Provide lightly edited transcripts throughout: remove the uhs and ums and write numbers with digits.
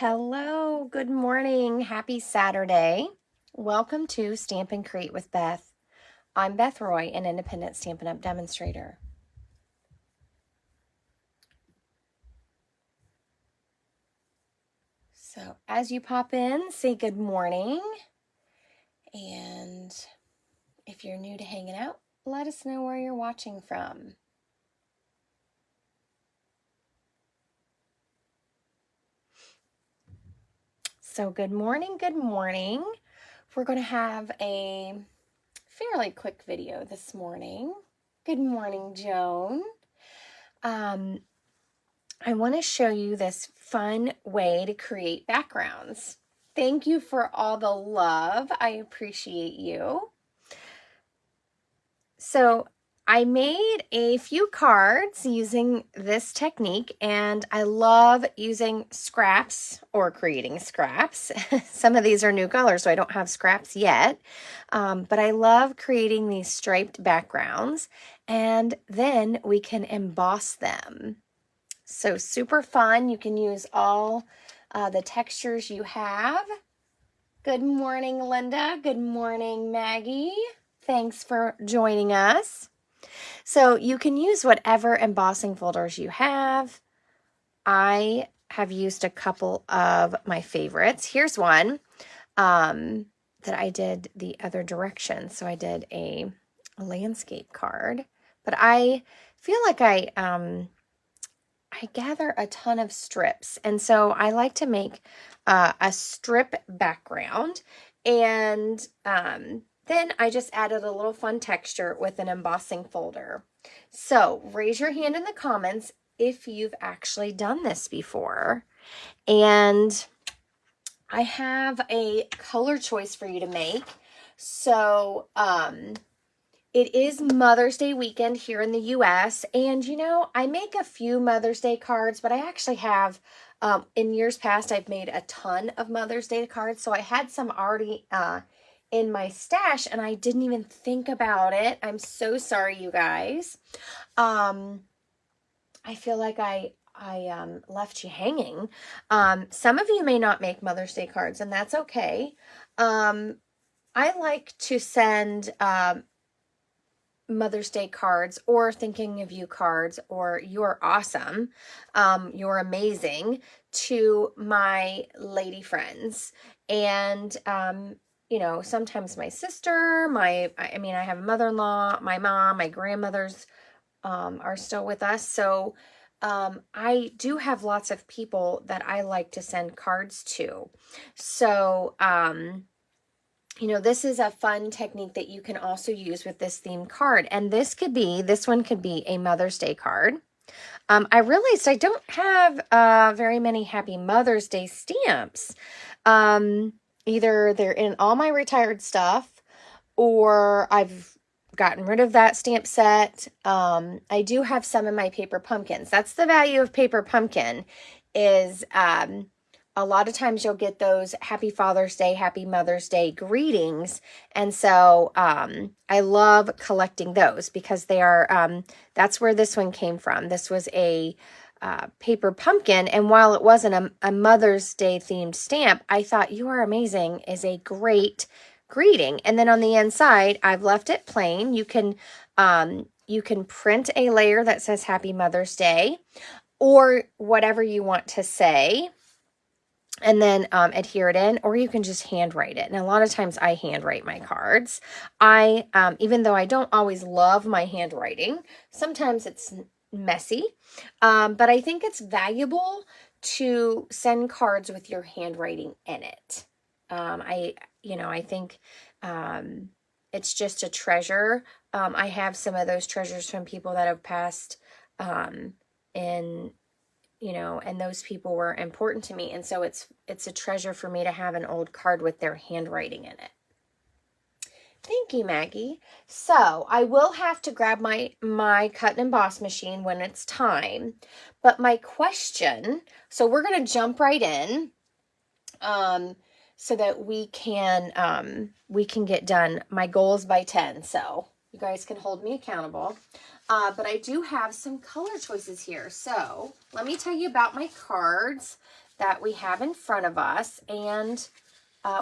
Hello, good morning. Happy Saturday. Welcome to Stamp and Create with Beth. I'm Beth Roy, an independent Stampin' Up! Demonstrator. So as you pop in, say good morning. And if you're new to hanging out, let us know where you're watching from. So good morning, good morning. We're going to have a fairly quick video this morning. Good morning, Joan. I want to show you this fun way to create backgrounds. Thank you for all the love. I appreciate you. So I made a few cards using this technique, and I love using scraps or creating scraps. Some of these are new colors, so I don't have scraps yet, but I love creating these striped backgrounds, and then we can emboss them. So super fun. You can use all the textures you have. Good morning, Linda. Good morning, Maggie. Thanks for joining us. So you can use whatever embossing folders you have. I have used a couple of my favorites. Here's one that I did the other direction. So I did a landscape card, but I feel like I gather a ton of strips, and so I like to make a strip background, and then I just added a little fun texture with an embossing folder. So raise your hand in the comments if you've actually done this before, and I have a color choice for you to make. So it is Mother's Day weekend here in the U.S., and you know, I make a few Mother's Day cards, but I actually have, in years past, I've made a ton of Mother's Day cards, so I had some already in my stash, and I didn't even think about it. I'm so sorry, you guys. I feel like I left you hanging. Some of you may not make Mother's Day cards, and that's okay. I like to send Mother's Day cards or thinking of you cards or you're awesome, you're amazing to my lady friends. And, you know, sometimes my sister, I have a mother-in-law, my mom, my grandmothers are still with us. So I do have lots of people that I like to send cards to. So, you know, this is a fun technique that you can also use with this themed card. And this one could be a Mother's Day card. I realized I don't have very many Happy Mother's Day stamps. Either they're in all my retired stuff, or I've gotten rid of that stamp set. I do have some in my paper pumpkins. That's the value of paper pumpkin, is a lot of times you'll get those Happy Father's Day, Happy Mother's Day greetings. And so I love collecting those because they are, that's where this one came from. This was a paper pumpkin. And while it wasn't a Mother's Day themed stamp, I thought "You Are Amazing" is a great greeting. And then on the inside, I've left it plain. You can print a layer that says Happy Mother's Day or whatever you want to say, and then adhere it in, or you can just handwrite it. And a lot of times I handwrite my cards. Even though I don't always love my handwriting, sometimes it's messy, but I think it's valuable to send cards with your handwriting in it. I think it's just a treasure. I have some of those treasures from people that have passed, and those people were important to me. And so it's a treasure for me to have an old card with their handwriting in it. Thank you, Maggie. So I will have to grab my cut and emboss machine when it's time. But my question, so we're going to jump right in, so that we can get done. My goal is by 10, so you guys can hold me accountable. But I do have some color choices here. So let me tell you about my cards. that we have in front of us and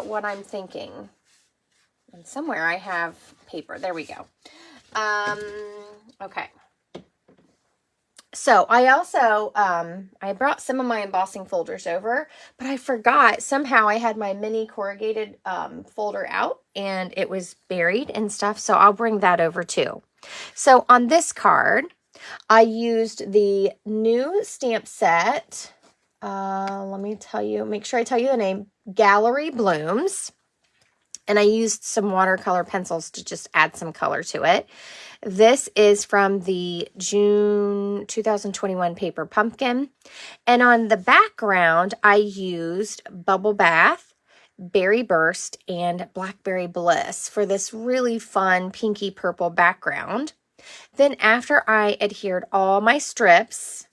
what I'm thinking. And somewhere I have paper. There we go. Okay. So I also, I brought some of my embossing folders over, but I forgot somehow I had my mini corrugated folder out and it was buried and stuff. So I'll bring that over too. So on this card, I used the new stamp set. Let me tell you, make sure I tell you the name, Gallery Blooms. And I used some watercolor pencils to just add some color to it. This is from the June 2021 paper pumpkin. And on the background, I used Bubble Bath, Berry Burst, and Blackberry Bliss for this really fun pinky purple background. Then after I adhered all my strips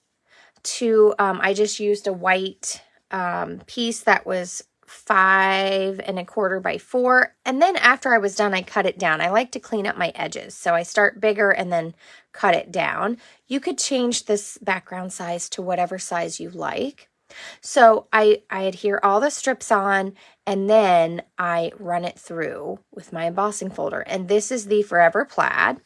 to, I just used a white piece that was 5 1/4 by 4. And then after I was done, I cut it down. I like to clean up my edges. So I start bigger and then cut it down. You could change this background size to whatever size you like. So I adhere all the strips on and then I run it through with my embossing folder. And this is the Forever Plaid.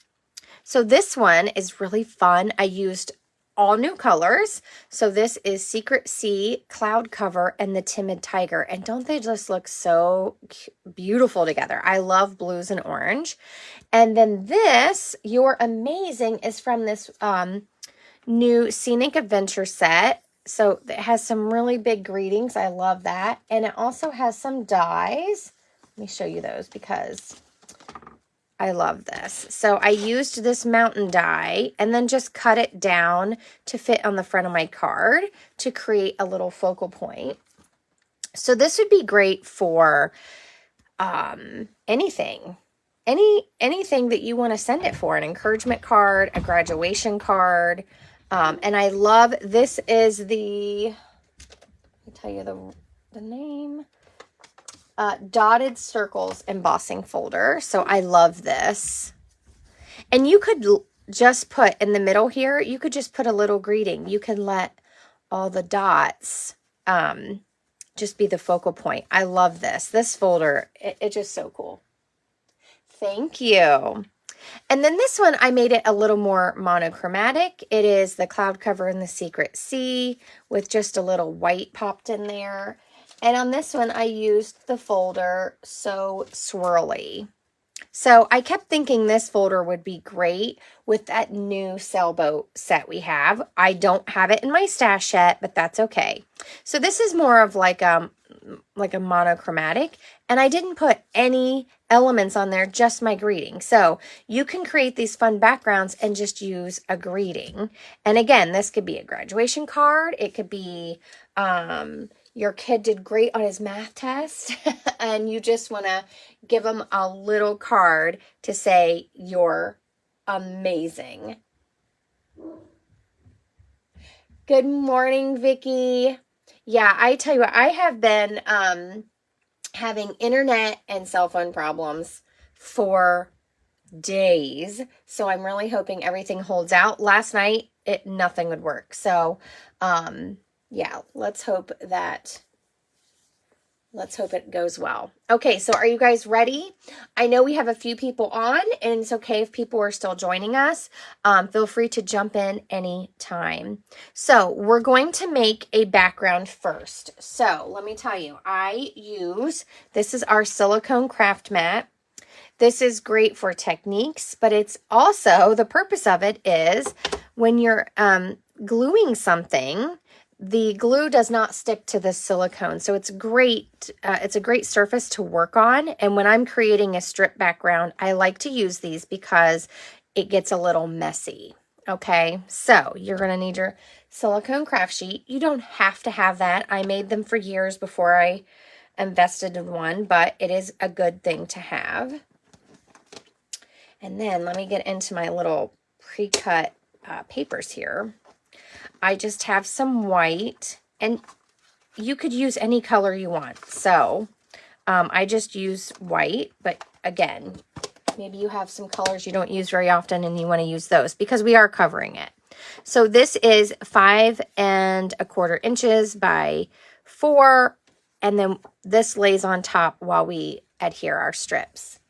So this one is really fun. I used all new colors. So this is Secret Sea, Cloud Cover, and the Timid Tiger. And don't they just look so beautiful together? I love blues and orange. And then this, You're Amazing, is from this new Scenic Adventure set. So it has some really big greetings. I love that. And it also has some dies. Let me show you those because I love this. So I used this mountain die and then just cut it down to fit on the front of my card to create a little focal point. So this would be great for anything. Anything that you want to send it for, an encouragement card, a graduation card. And I love, this is the, let me tell you the name. Dotted Circles embossing folder. So I love this. And you could just put in the middle here, you could just put a little greeting. You can let all the dots just be the focal point. I love this. This folder, it's just so cool. Thank you. And then this one, I made it a little more monochromatic. It is the Cloud Cover in the Secret Sea with just a little white popped in there. And on this one, I used the folder So Swirly. So I kept thinking this folder would be great with that new sailboat set we have. I don't have it in my stash yet, but that's okay. So this is more of like a monochromatic, and I didn't put any elements on there, just my greeting. So you can create these fun backgrounds and just use a greeting. And again, this could be a graduation card. It could be your kid did great on his math test and you just want to give them a little card to say you're amazing. Good morning, Vicki. Yeah, I tell you what, I have been having internet and cell phone problems for days. So I'm really hoping everything holds out. Last night, nothing would work. So, yeah, let's hope it goes well. Okay, so are you guys ready? I know we have a few people on, and it's okay if people are still joining us. Feel free to jump in anytime. So we're going to make a background first. So let me tell you, this is our silicone craft mat. This is great for techniques, but it's also, the purpose of it is when you're gluing something, the glue does not stick to the silicone. So it's great. It's a great surface to work on. And when I'm creating a strip background, I like to use these because it gets a little messy. Okay, so you're going to need your silicone craft sheet. You don't have to have that. I made them for years before I invested in one, but it is a good thing to have. And then let me get into my little pre-cut papers here. I just have some white, and you could use any color you want. So I just use white, but again, maybe you have some colors you don't use very often and you want to use those because we are covering it. So this is 5 1/4 inches by 4, and then this lays on top while we adhere our strips.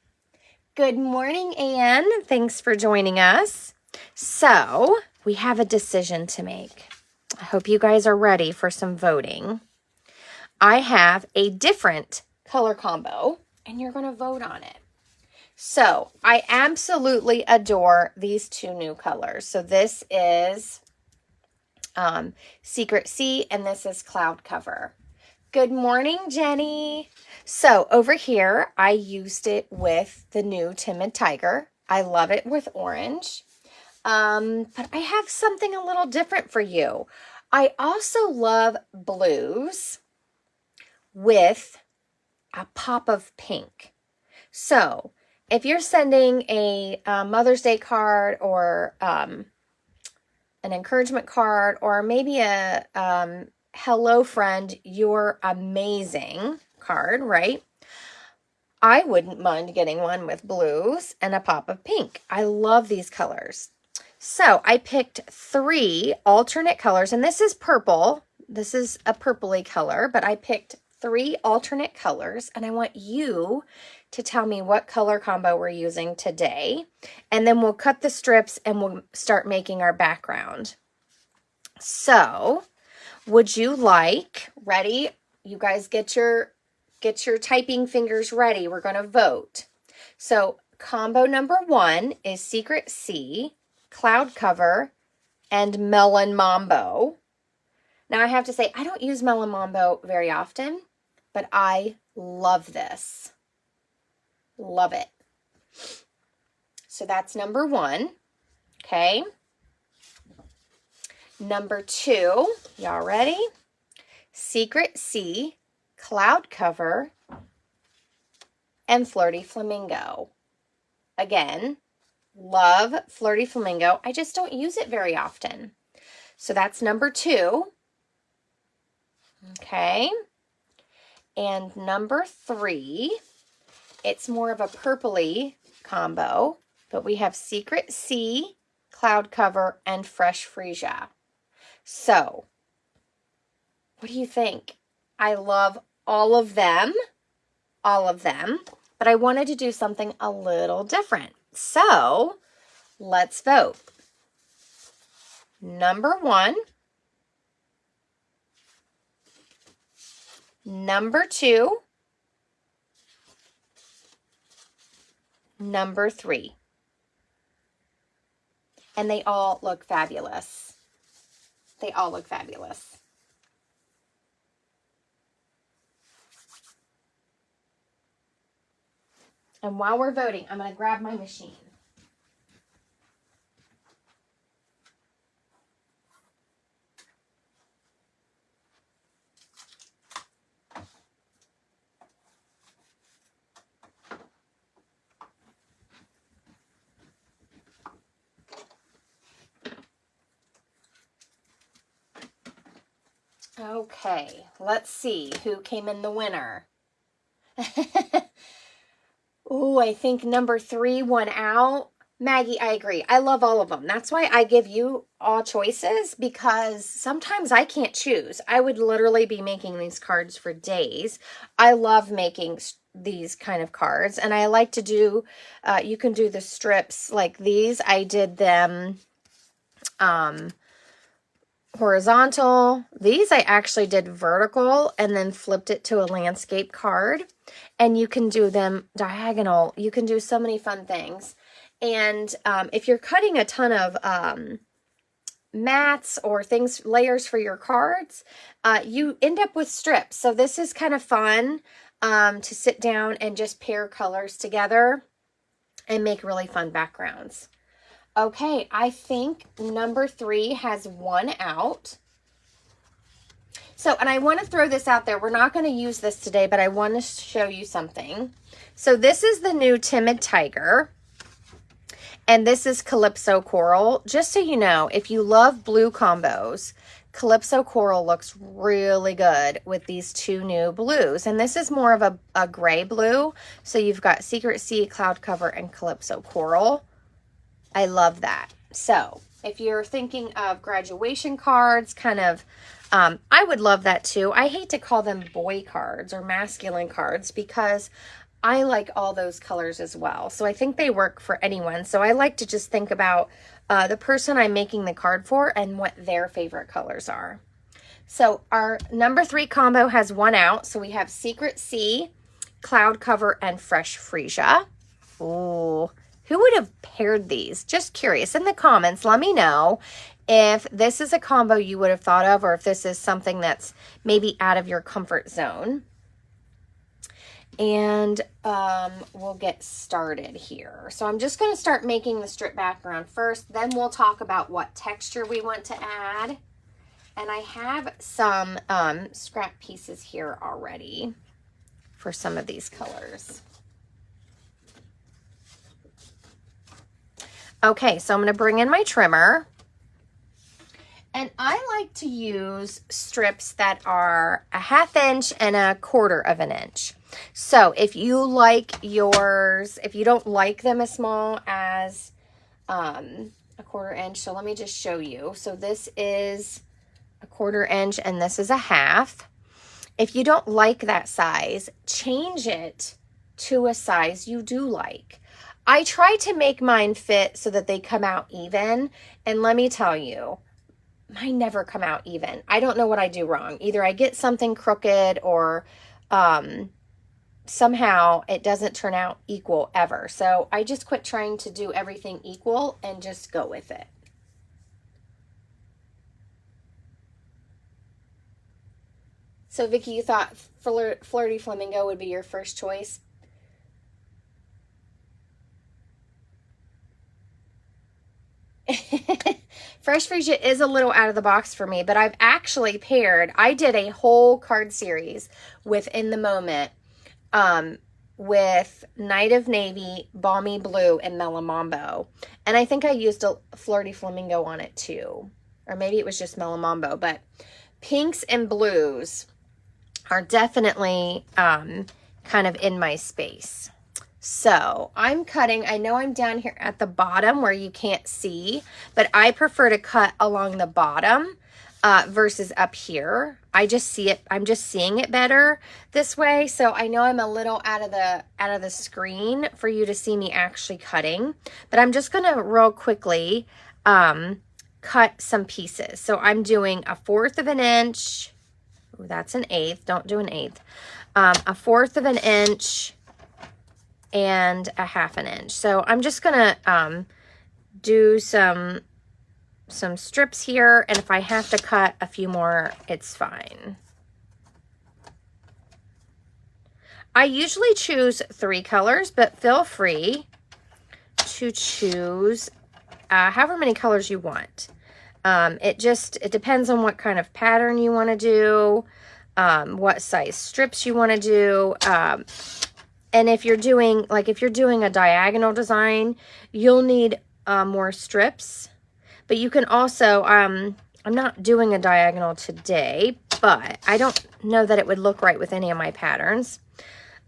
Good morning, Anne. Thanks for joining us. So we have a decision to make. I hope you guys are ready for some voting. I have a different color combo, and you're going to vote on it. So I absolutely adore these 2 new colors. So this is Secret Sea, and this is Cloud Cover. Good morning, Jenny. So over here, I used it with the new Timid Tiger. I love it with orange. But I have something a little different for you. I also love blues with a pop of pink. So if you're sending a Mother's Day card or an encouragement card or maybe a hello friend, you're amazing card, right? I wouldn't mind getting one with blues and a pop of pink. I love these colors. So I picked 3 alternate colors, and this is purple. This is a purpley color, but I picked 3 alternate colors, and I want you to tell me what color combo we're using today. And then we'll cut the strips and we'll start making our background. So would you like, ready? You guys get your typing fingers ready. We're going to vote. So combo number 1 is Secret Sea, Cloud Cover, and Melon Mambo. Now I have to say, I don't use Melon Mambo very often, but I love this. Love it. So that's number 1. Okay. Number 2, y'all ready? Secret Sea, Cloud Cover, and Flirty Flamingo. Again, love Flirty Flamingo. I just don't use it very often. So that's number 2. Okay. And number 3, it's more of a purpley combo, but we have Secret Sea, Cloud Cover, and Fresh Freesia. So, what do you think? I love all of them, but I wanted to do something a little different. So, let's vote. Number 1, number 2, number 3. And they all look fabulous. They all look fabulous. And while we're voting, I'm going to grab my machine. Okay, let's see who came in the winner. Ooh, I think number 3 won out. Maggie, I agree. I love all of them. That's why I give you all choices, because sometimes I can't choose. I would literally be making these cards for days. I love making these kind of cards, and I like to do, you can do the strips like these. I did them horizontal. These I actually did vertical and then flipped it to a landscape card. And you can do them diagonal. You can do so many fun things. And if you're cutting a ton of mats or things, layers for your cards, you end up with strips. So this is kind of fun to sit down and just pair colors together and make really fun backgrounds. Okay, I think number 3 has won out. So, and I want to throw this out there. We're not going to use this today, but I want to show you something. So this is the new Timid Tiger. And this is Calypso Coral. Just so you know, if you love blue combos, Calypso Coral looks really good with these 2 new blues. And this is more of a gray blue. So you've got Secret Sea, Cloud Cover, and Calypso Coral. I love that. So If you're thinking of graduation cards, kind of, I would love that too. I hate to call them boy cards or masculine cards because I like all those colors as well. So I think they work for anyone. So I like to just think about the person I'm making the card for and what their favorite colors are. So our number 3 combo has 1 out. So we have Secret Sea, Cloud Cover, and Fresh Freesia. Ooh, who would have paired these? Just curious. In the comments, let me know if this is a combo you would have thought of, or if this is something that's maybe out of your comfort zone. And we'll get started here. So I'm just going to start making the strip background first. Then we'll talk about what texture we want to add. And I have some scrap pieces here already for some of these colors. Okay, so I'm going to bring in my trimmer. And I like to use strips that are a 1/2 inch and a 1/4 of an inch. So if you like yours, if you don't like them as small as a 1/4 inch, so let me just show you. So this is a 1/4 inch and this is a 1/2. If you don't like that size, change it to a size you do like. I try to make mine fit so that they come out even. And let me tell you, mine never come out even. I don't know what I do wrong. Either I get something crooked or somehow it doesn't turn out equal ever. So I just quit trying to do everything equal and just go with it. So Vicki, you thought Flirty Flamingo would be your first choice? Fresh Freesia is a little out of the box for me, but I've actually paired, I did a whole card series with In the Moment with Night of Navy, Balmy Blue, and Melamambo. And I think I used a Flirty Flamingo on it too. Or maybe it was just Melamambo, but pinks and blues are definitely kind of in my space. So I'm cutting, I know I'm down here at the bottom where you can't see, but I prefer to cut along the bottom versus up here. I just see it, I'm just seeing it better this way. So I know I'm a little out of the screen for you to see me actually cutting, but I'm just going to real quickly cut some pieces. So I'm doing a 1/4 of an inch. Ooh, that's an 1/8. Don't do an 1/8. A 1/4 of an inch and a 1/2 an inch. So I'm just gonna do some strips here, and if I have to cut a few more, it's fine. I usually choose 3 colors, but feel free to choose however many colors you want. It depends on what kind of pattern you want to do, what size strips you want to do. And if you're doing a diagonal design, you'll need more strips. But you can also, I'm not doing a diagonal today, but I don't know that it would look right with any of my patterns.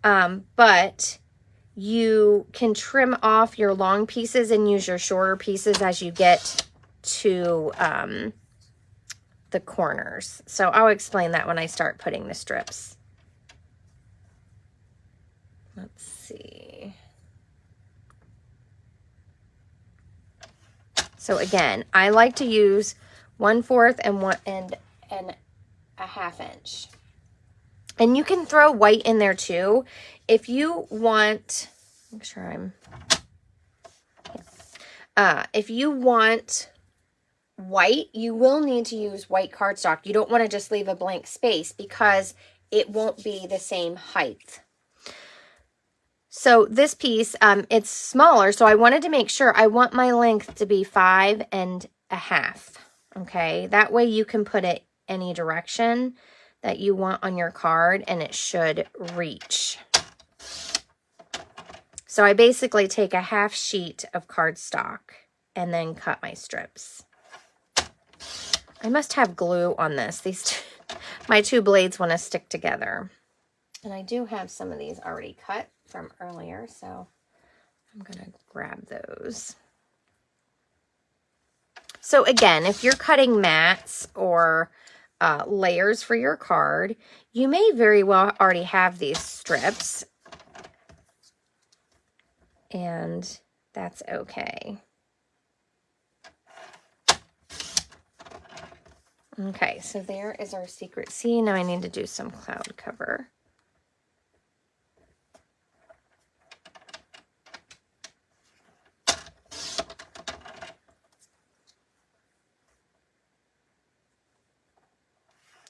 But you can trim off your long pieces and use your shorter pieces as you get to the corners. So I'll explain that when I start putting the strips. Let's see. So again, I like to use 1/4 and a 1/2 inch. And you can throw white in there too. If you want, make sure if you want white, you will need to use white cardstock. You don't want to just leave a blank space because it won't be the same height. So this piece, it's smaller, so I wanted to make sure I want my length to be 5 1/2. Okay, that way you can put it any direction that you want on your card and it should reach. So I basically take a 1/2 sheet of cardstock and then cut my strips. I must have glue on this. My 2 blades want to stick together. And I do have some of these already cut from earlier, so I'm going to grab those. So again, if you're cutting mats or layers for your card, you may very well already have these strips, and that's okay. Okay, so there is our secret C. Now I need to do some cloud cover.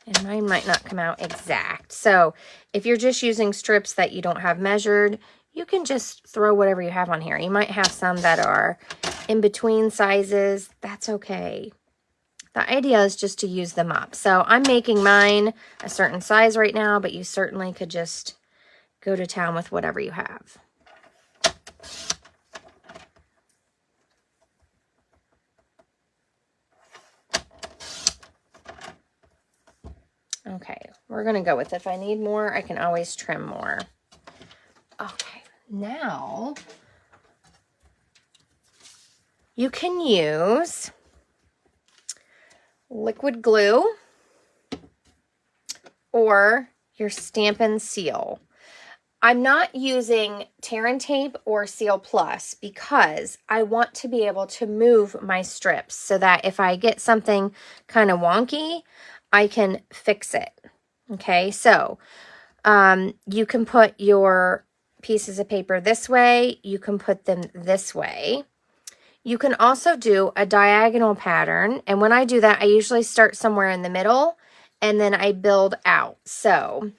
And mine might not come out exact. So if you're just using strips that you don't have measured, you can just throw whatever you have on here. You might have some that are in between sizes. That's okay. The idea is just to use them up. So I'm making mine a certain size right now, but you certainly could just go to town with whatever you have. Okay, we're gonna go with it. If I need more, I can always trim more. Okay, now you can use liquid glue or your Stampin' Seal. I'm not using Tear and Tape or Seal Plus because I want to be able to move my strips so that if I get something kind of wonky, I can fix it. Okay, so you can put your pieces of paper this way. You can put them this way. You can also do a diagonal pattern. And when I do that, I usually start somewhere in the middle and then I build out. So,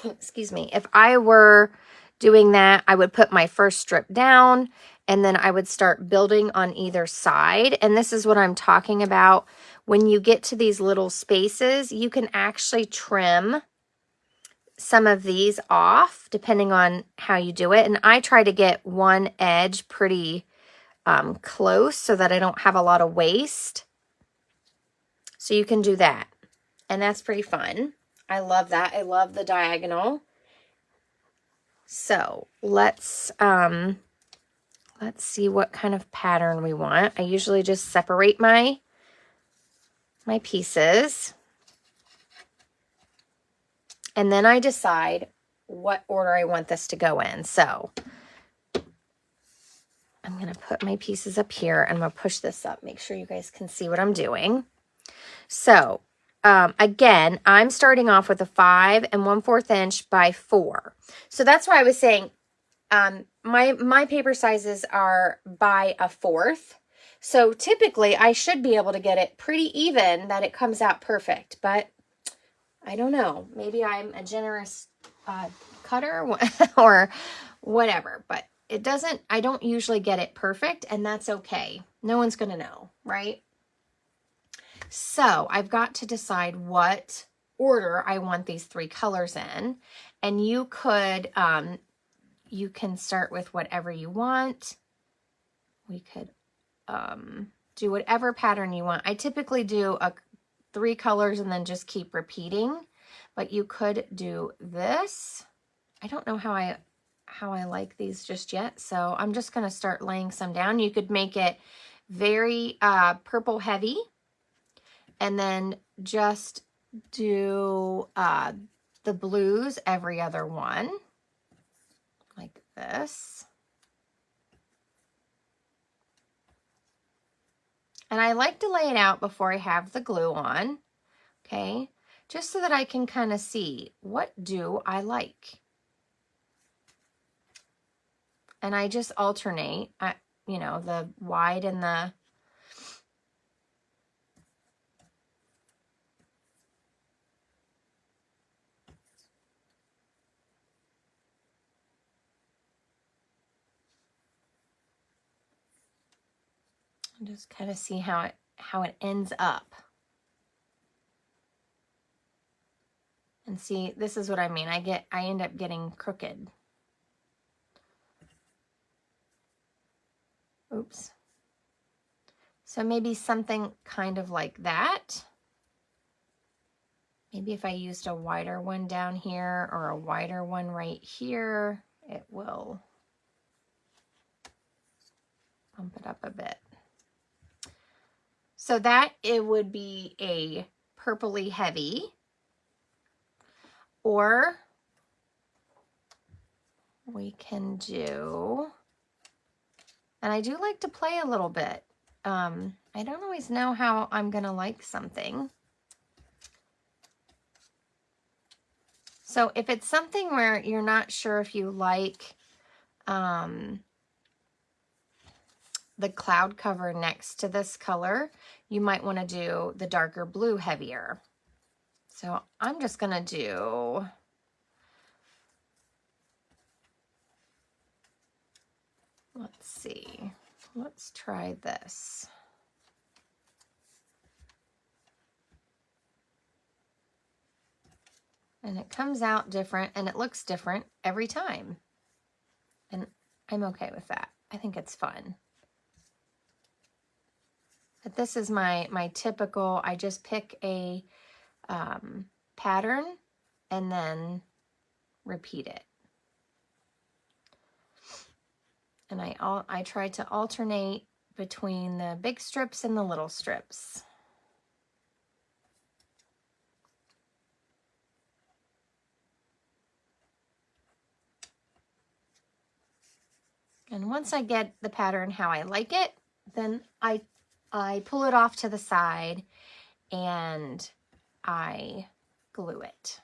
excuse me, if I were doing that, I would put my first strip down and then I would start building on either side. And this is what I'm talking about. When you get to these little spaces, you can actually trim some of these off depending on how you do it. And I try to get one edge pretty close so that I don't have a lot of waste. So you can do that. And that's pretty fun. I love that. I love the diagonal. So let's see what kind of pattern we want. I usually just separate my pieces. And then I decide what order I want this to go in. So I'm going to put my pieces up here and I'm going to push this up. Make sure you guys can see what I'm doing. So again, I'm starting off with a 5 1/4 inch by 4. So that's why I was saying my paper sizes are by a 1/4. So typically I should be able to get it pretty even that it comes out perfect, but I don't know. Maybe I'm a generous cutter or whatever, but it doesn't, I don't usually get it perfect, and that's okay. No one's going to know, right? So I've got to decide what order I want these 3 colors in, and you could, you can start with whatever you want. We could do whatever pattern you want. I typically do 3 colors and then just keep repeating, but you could do this. I don't know how I like these just yet, so I'm just going to start laying some down. You could make it very purple heavy and then just do the blues every other one like this. And I like to lay it out before I have the glue on, okay? Just so that I can kind of see, what do I like? And I just alternate, you know, the wide and the... just kind of see how it ends up. And see, this is what I mean. I end up getting crooked. Oops. So maybe something kind of like that. Maybe if I used a wider one down here or a wider one right here, it will bump it up a bit. So that it would be a purpley heavy, or we can do, and I do like to play a little bit. I don't always know how I'm gonna like something. So if it's something where you're not sure if you like the cloud cover next to this color, you might want to do the darker blue heavier. So I'm just gonna do, let's see, let's try this. And it comes out different and it looks different every time. And I'm okay with that. I think it's fun. But this is my typical, I just pick a pattern and then repeat it. And I try to alternate between the big strips and the little strips. And once I get the pattern how I like it, then I pull it off to the side and I glue it.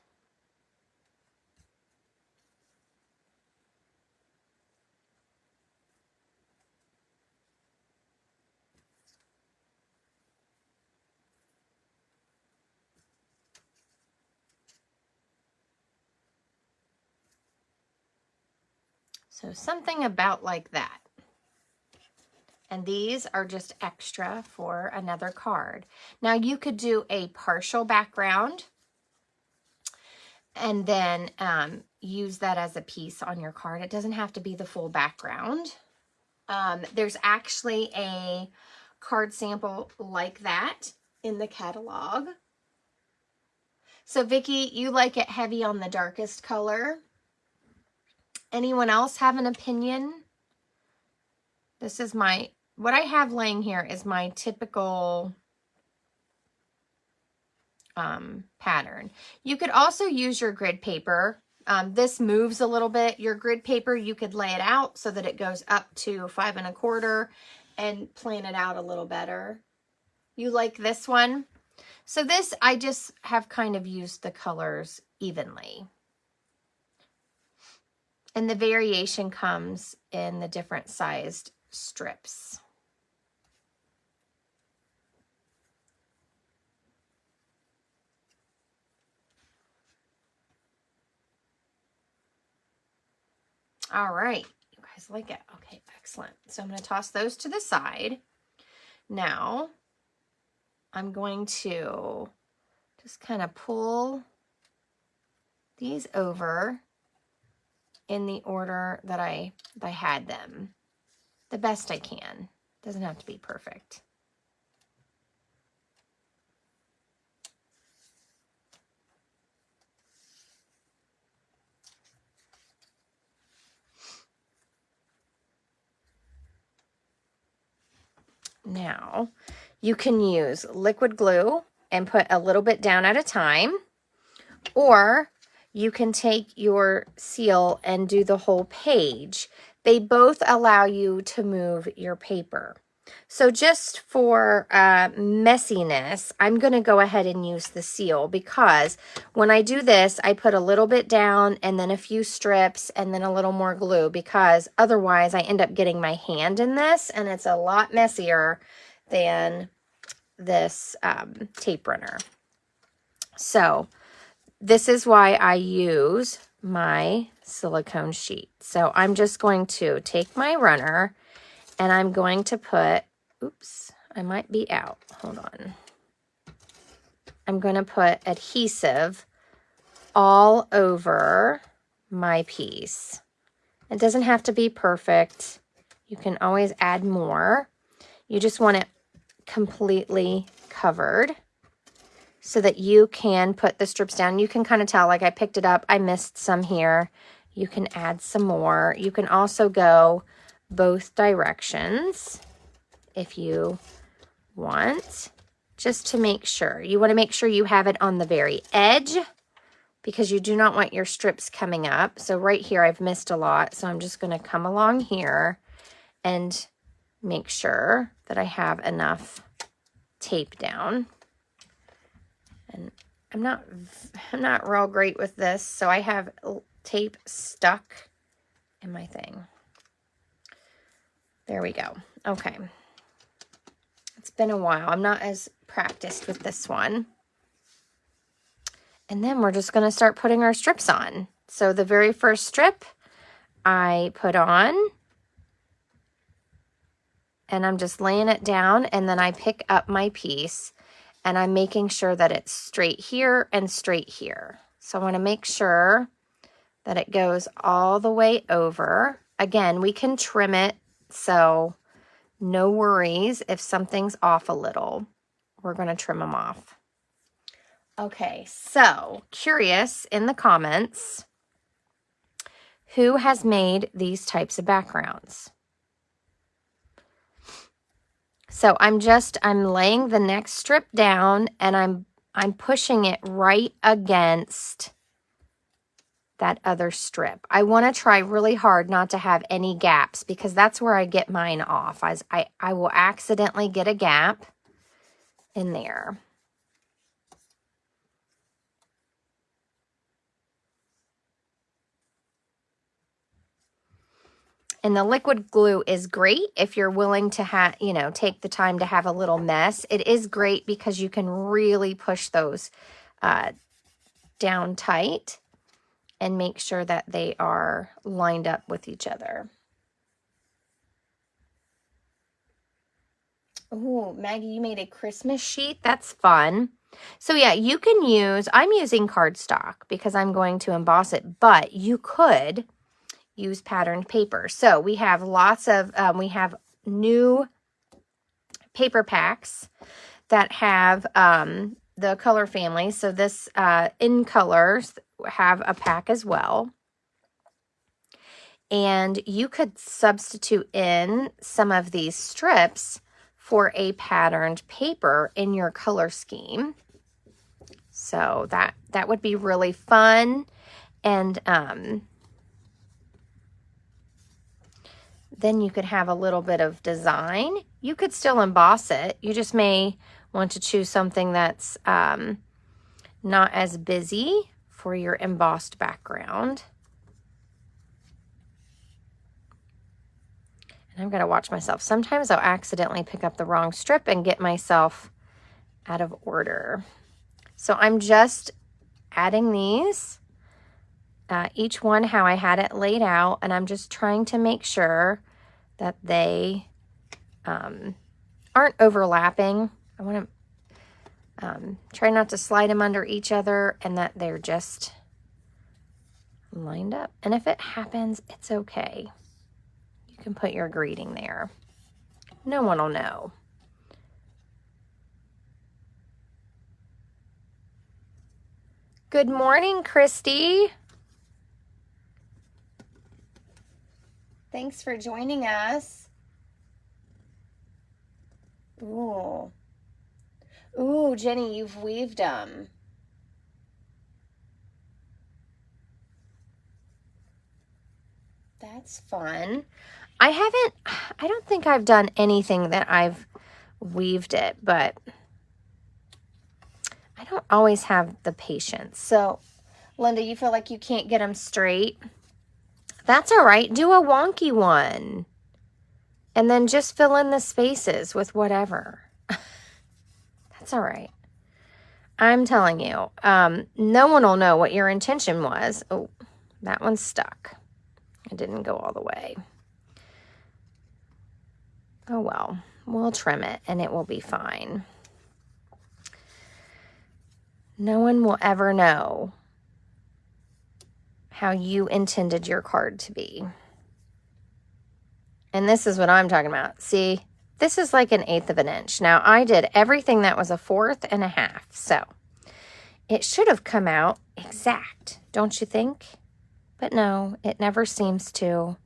So something about like that. And these are just extra for another card. Now you could do a partial background and then use that as a piece on your card. It doesn't have to be the full background. There's actually a card sample like that in the catalog. So Vicki, you like it heavy on the darkest color. Anyone else have an opinion? This is what I have laying here is my typical pattern. You could also use your grid paper. This moves a little bit. Your grid paper, you could lay it out so that it goes up to 5 1/4 and plan it out a little better. You like this one? So this, I just have kind of used the colors evenly. And the variation comes in the different sized strips. All right, you guys like it? Okay, excellent. So I'm going to toss those to the side. Now, I'm going to just kind of pull these over in the order that I had them, the best I can. Doesn't have to be perfect. Now, you can use liquid glue and put a little bit down at a time, or you can take your seal and do the whole page. They both allow you to move your paper. So just for messiness, I'm going to go ahead and use the seal, because when I do this, I put a little bit down and then a few strips and then a little more glue, because otherwise I end up getting my hand in this and it's a lot messier than this tape runner. So this is why I use my silicone sheet. So I'm just going to take my runner and I'm going to put, oops, I might be out. Hold on. I'm going to put adhesive all over my piece. It doesn't have to be perfect. You can always add more. You just want it completely covered so that you can put the strips down. You can kind of tell, like I picked it up, I missed some here. You can add some more. You can also go both directions if you want. just to make sure. You want to make sure you have it on the very edge because you do not want your strips coming up. So right here, I've missed a lot. So I'm just going to come along here and make sure that I have enough tape down. And I'm not real great with this, so I have tape stuck in my thing. There we go. Okay. It's been a while. I'm not as practiced with this one. And then we're just going to start putting our strips on. So the very first strip I put on, and I'm just laying it down, and then I pick up my piece, and I'm making sure that it's straight here and straight here. So I want to make sure that it goes all the way over. Again, we can trim it, so no worries if something's off a little. We're going to trim them off. Okay, so curious in the comments, who has made these types of backgrounds? So I'm laying the next strip down, and I'm pushing it right against that other strip. I want to try really hard not to have any gaps because that's where I get mine off. I will accidentally get a gap in there. And the liquid glue is great if you're willing to take the time to have a little mess. It is great because you can really push those down tight and make sure that they are lined up with each other. Oh, Maggie, you made a Christmas sheet. That's fun. So yeah, you can I'm using cardstock because I'm going to emboss it, but you could use patterned paper. So we have we have new paper packs that have the color family. So this In Colors have a pack as well. And you could substitute in some of these strips for a patterned paper in your color scheme. So that would be really fun. And then you could have a little bit of design. You could still emboss it. You just may want to choose something that's not as busy for your embossed background. And I've got to watch myself. Sometimes I'll accidentally pick up the wrong strip and get myself out of order. So I'm just adding these, each one how I had it laid out, and I'm just trying to make sure that they aren't overlapping. I want to try not to slide them under each other and that they're just lined up. And if it happens, it's okay. You can put your greeting there. No one will know. Good morning, Christy. Thanks for joining us. Ooh. Ooh, Jenny, you've weaved them. That's fun. I don't think I've done anything that I've weaved it, but I don't always have the patience. So, Linda, you feel like you can't get them straight? That's all right. Do a wonky one. And then just fill in the spaces with whatever. That's all right. I'm telling you, no one will know what your intention was. Oh, that one's stuck. It didn't go all the way. Oh, well, we'll trim it and it will be fine. No one will ever know how you intended your card to be. And this is what I'm talking about. See, this is like 1/8 of an inch. Now, I did everything that was 1/4 and 1/2. So it should have come out exact, don't you think? But no, it never seems to.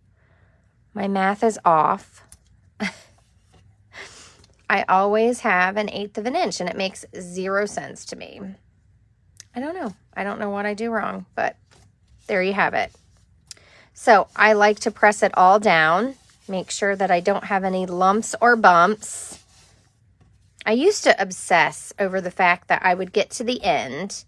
My math is off. I always have 1/8 of an inch, and it makes 0 sense to me. I don't know. I don't know what I do wrong, but there you have it. So I like to press it all down, make sure that I don't have any lumps or bumps. I used to obsess over the fact that I would get to the end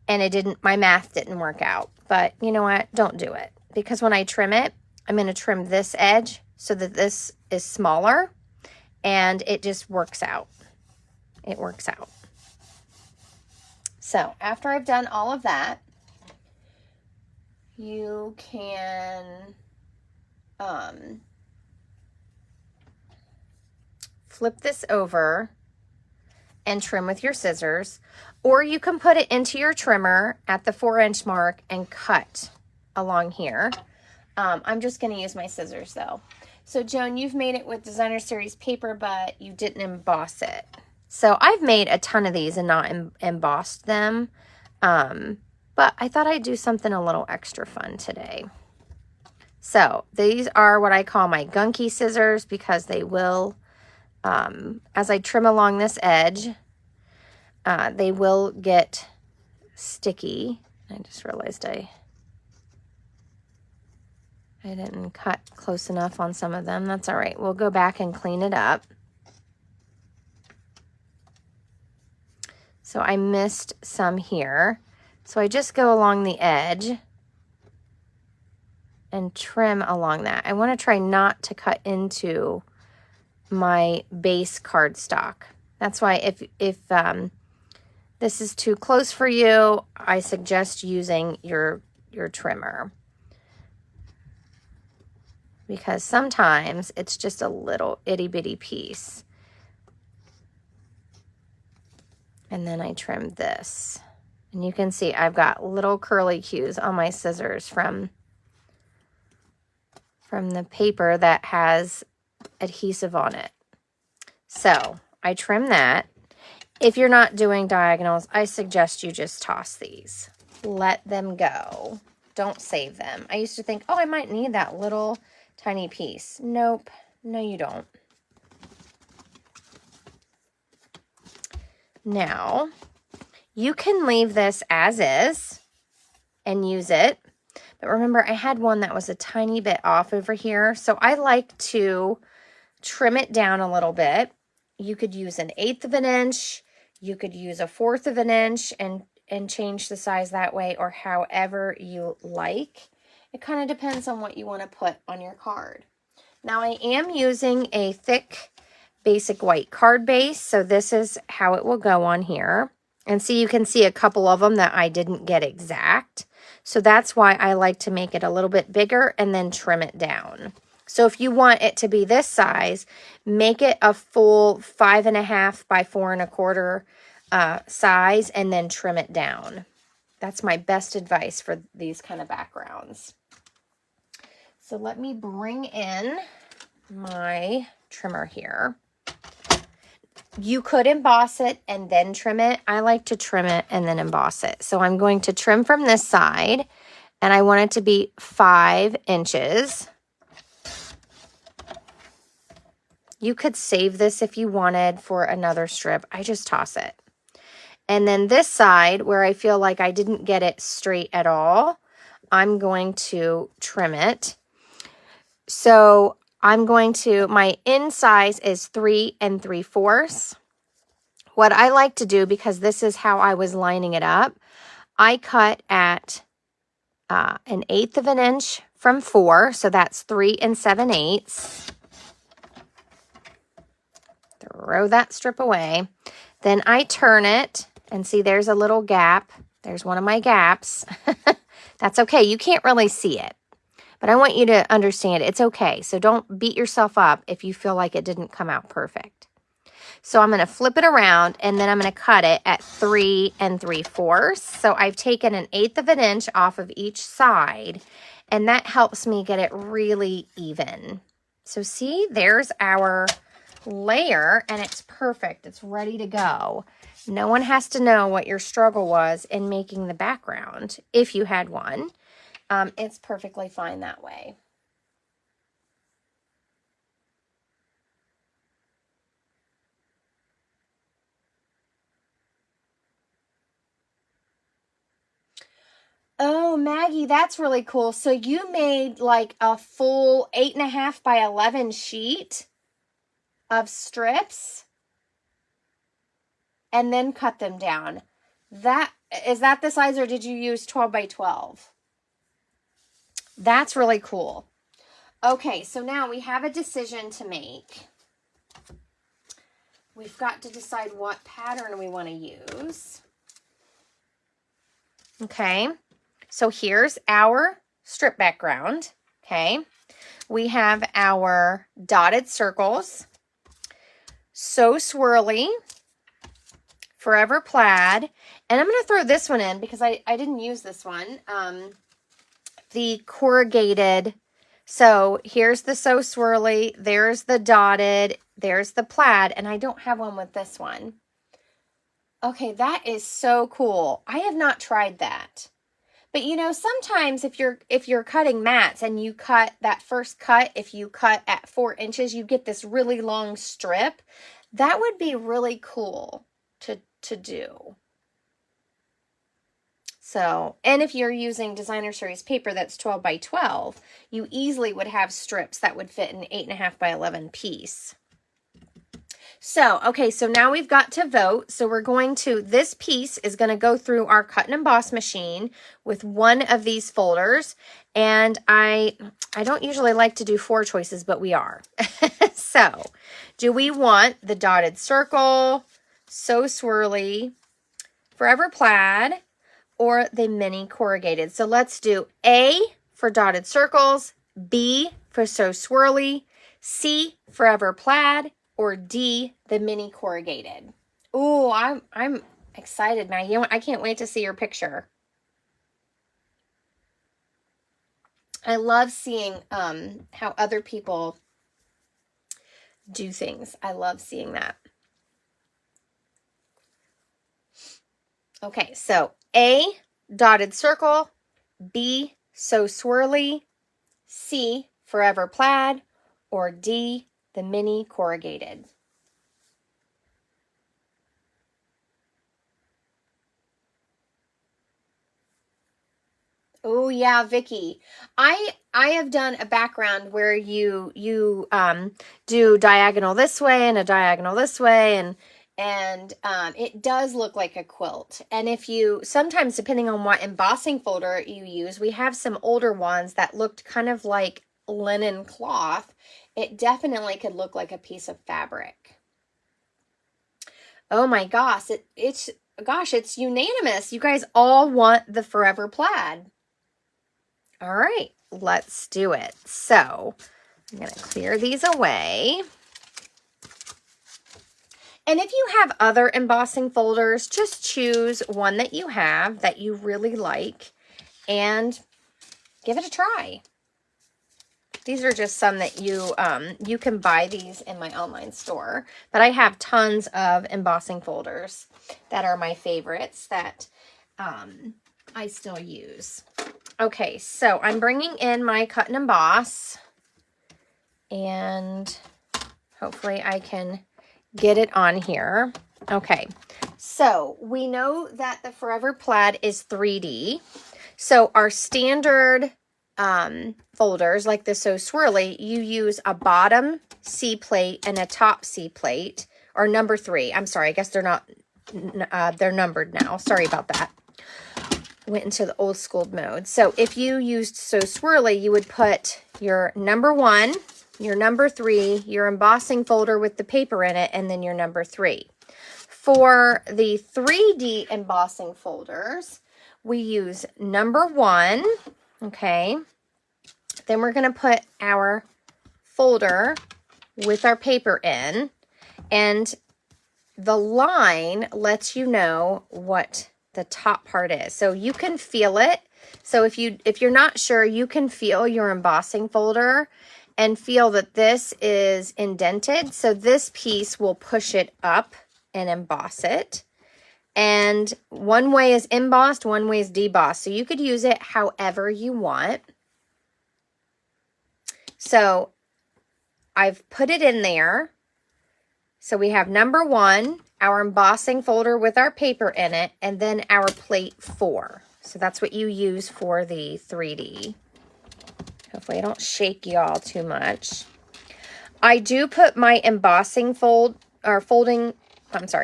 and my math didn't work out. But you know what? Don't do it. Because when I trim it, I'm going to trim this edge so that this is smaller, and it just works out. It works out. So after I've done all of that, you can flip this over and trim with your scissors, or you can put it into your trimmer at the 4-inch mark and cut along here. I'm just going to use my scissors though. So Joan, you've made it with Designer Series paper, but you didn't emboss it. So I've made a ton of these and not embossed them. But I thought I'd do something a little extra fun today. So these are what I call my gunky scissors, because they will, as I trim along this edge, they will get sticky. I just realized I didn't cut close enough on some of them. That's all right. We'll go back and clean it up. So I missed some here. So I just go along the edge and trim along that. I want to try not to cut into my base cardstock. That's why if this is too close for you, I suggest using your trimmer. Because sometimes it's just a little itty bitty piece. And then I trim this. And you can see I've got little curly cues on my scissors from the paper that has adhesive on it. So I trim that. If you're not doing diagonals, I suggest you just toss these. Let them go. Don't save them. I used to think, oh, I might need that little tiny piece. Nope. No, you don't. Now, you can leave this as is and use it. But remember, I had one that was a tiny bit off over here. So I like to trim it down a little bit. You could use 1/8 of an inch. You could use 1/4 of an inch and change the size that way, or however you like. It kind of depends on what you want to put on your card. Now I am using a thick basic white card base, so this is how it will go on here. And see, you can see a couple of them that I didn't get exact. So that's why I like to make it a little bit bigger and then trim it down. So if you want it to be this size, make it a full 5.5 by 4.25 size, and then trim it down. That's my best advice for these kind of backgrounds. So let me bring in my trimmer here. You could emboss it and then trim it. I like to trim it and then emboss it. So I'm going to trim from this side, and I want it to be 5 inches. You could save this if you wanted for another strip. I just toss it. And then this side, where I feel like I didn't get it straight at all, I'm going to trim it. So my in size is 3 3/4. What I like to do, because this is how I was lining it up, I cut at 1/8 of an inch from 4, so that's 3 7/8. Throw that strip away. Then I turn it, and see there's a little gap. There's one of my gaps. That's okay. You can't really see it. But I want you to understand it's okay. So don't beat yourself up if you feel like it didn't come out perfect. So I'm going to flip it around, and then I'm going to cut it at 3 3/4. So I've taken 1/8 of an inch off of each side, and that helps me get it really even. So see, there's our layer, and it's perfect. It's ready to go. No one has to know what your struggle was in making the background, if you had one. It's perfectly fine that way. Oh, Maggie, that's really cool. So you made like a full 8.5 by 11 sheet of strips and then cut them down. Is that the size, or did you use 12 by 12? That's really cool. Okay, so now we have a decision to make. We've got to decide what pattern we want to use. Okay, so here's our strip background. Okay, we have our dotted circles, So Swirly, Forever Plaid, and I'm going to throw this one in because I didn't use this one. The corrugated. So here's the So Swirly, there's the dotted, there's the plaid, and I don't have one with this one. Okay, that is so cool. I have not tried that. But you know, sometimes if you're cutting mats and you cut that first cut, if you cut at 4 inches, you get this really long strip. That would be really cool to do. So, and if you're using Designer Series paper that's 12 by 12, you easily would have strips that would fit an 8.5 by 11 piece. So, okay, so now we've got to vote. So we're going to, this piece is going to go through our cut and emboss machine with one of these folders. And I don't usually like to do 4 choices, but we are. So, do we want the dotted circle, So Swirly, Forever Plaid, or the mini corrugated? So let's do A for dotted circles, B for So Swirly, C Forever Plaid, or D the mini corrugated. Ooh, I'm excited, Maggie. I can't wait to see your picture. I love seeing how other people do things. I love seeing that. Okay, so A, dotted circle, B, So Swirly, C, Forever Plaid, or D, the mini corrugated. Oh yeah, Vicky. I have done a background where you do diagonal this way and a diagonal this way, and it does look like a quilt. And if you, sometimes depending on what embossing folder you use, we have some older ones that looked kind of like linen cloth. It definitely could look like a piece of fabric. Oh my gosh, it's unanimous. You guys all want the Forever Plaid. All right, let's do it. So I'm going to clear these away. And if you have other embossing folders, just choose one that you have that you really like and give it a try. These are just some that you can buy these in my online store, but I have tons of embossing folders that are my favorites that I still use. Okay, so I'm bringing in my cut and emboss, and hopefully I can get it on here. Okay, so we know that the Forever Plaid is 3D. So our standard folders, like the So Swirly, you use a bottom C plate and a top C plate, or number 3. I'm sorry, I guess they're not, they're numbered now. Sorry about that. Went into the old school mode. So if you used So Swirly, you would put your number 1, your number 3, your embossing folder with the paper in it, and then your number 3. For the 3D embossing folders, we use number 1, okay? Then we're going to put our folder with our paper in, and the line lets you know what the top part is. So you can feel it. So if you're not sure, you can feel your embossing folder and feel that this is indented. So this piece will push it up and emboss it. And one way is embossed, one way is debossed. So you could use it however you want. So I've put it in there. So we have number 1, our embossing folder with our paper in it, and then our plate 4. So that's what you use for the 3D. Hopefully I don't shake y'all too much. I do put my embossing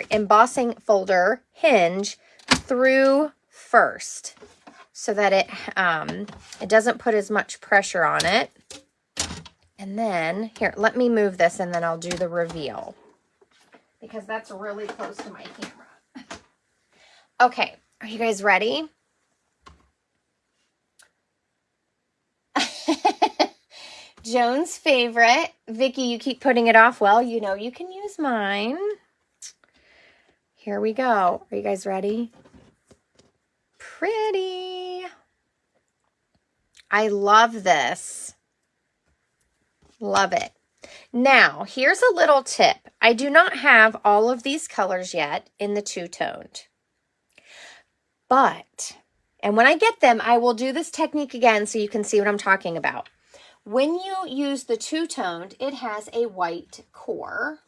embossing folder hinge through first so that it doesn't put as much pressure on it. And then, here, let me move this and then I'll do the reveal because that's really close to my camera. Okay, are you guys ready? Joan's favorite. Vicki, you keep putting it off. Well, you know you can use mine. Here we go. Are you guys ready? Pretty. I love this. Love it. Now, here's a little tip. I do not have all of these colors yet in the two-toned. But, and when I get them, I will do this technique again so you can see what I'm talking about. When you use the two-toned, it has a white core.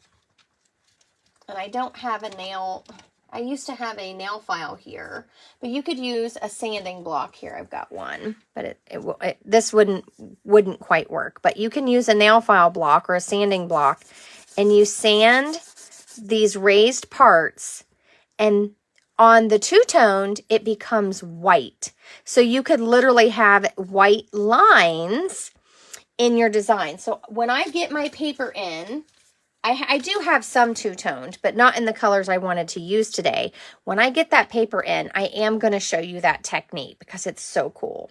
And I don't have a nail. I used to have a nail file here, but you could use a sanding block here. I've got one, but this wouldn't quite work. But you can use a nail file block or a sanding block, and you sand these raised parts, and on the two-toned, it becomes white. So you could literally have white lines in your design. So when I get my paper in, I do have some two-toned, but not in the colors I wanted to use today. When I get that paper in, I am going to show you that technique because it's so cool.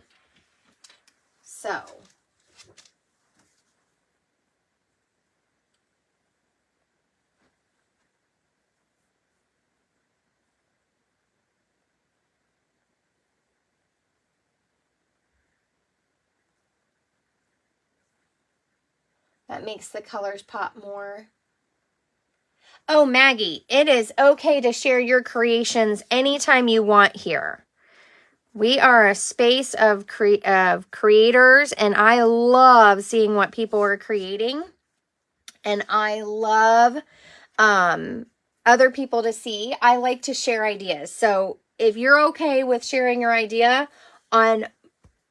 So, that makes the colors pop more. Oh, Maggie, it is okay to share your creations anytime you want here. We are a space of creators, and I love seeing what people are creating. And I love other people to see. I like to share ideas. So if you're okay with sharing your idea on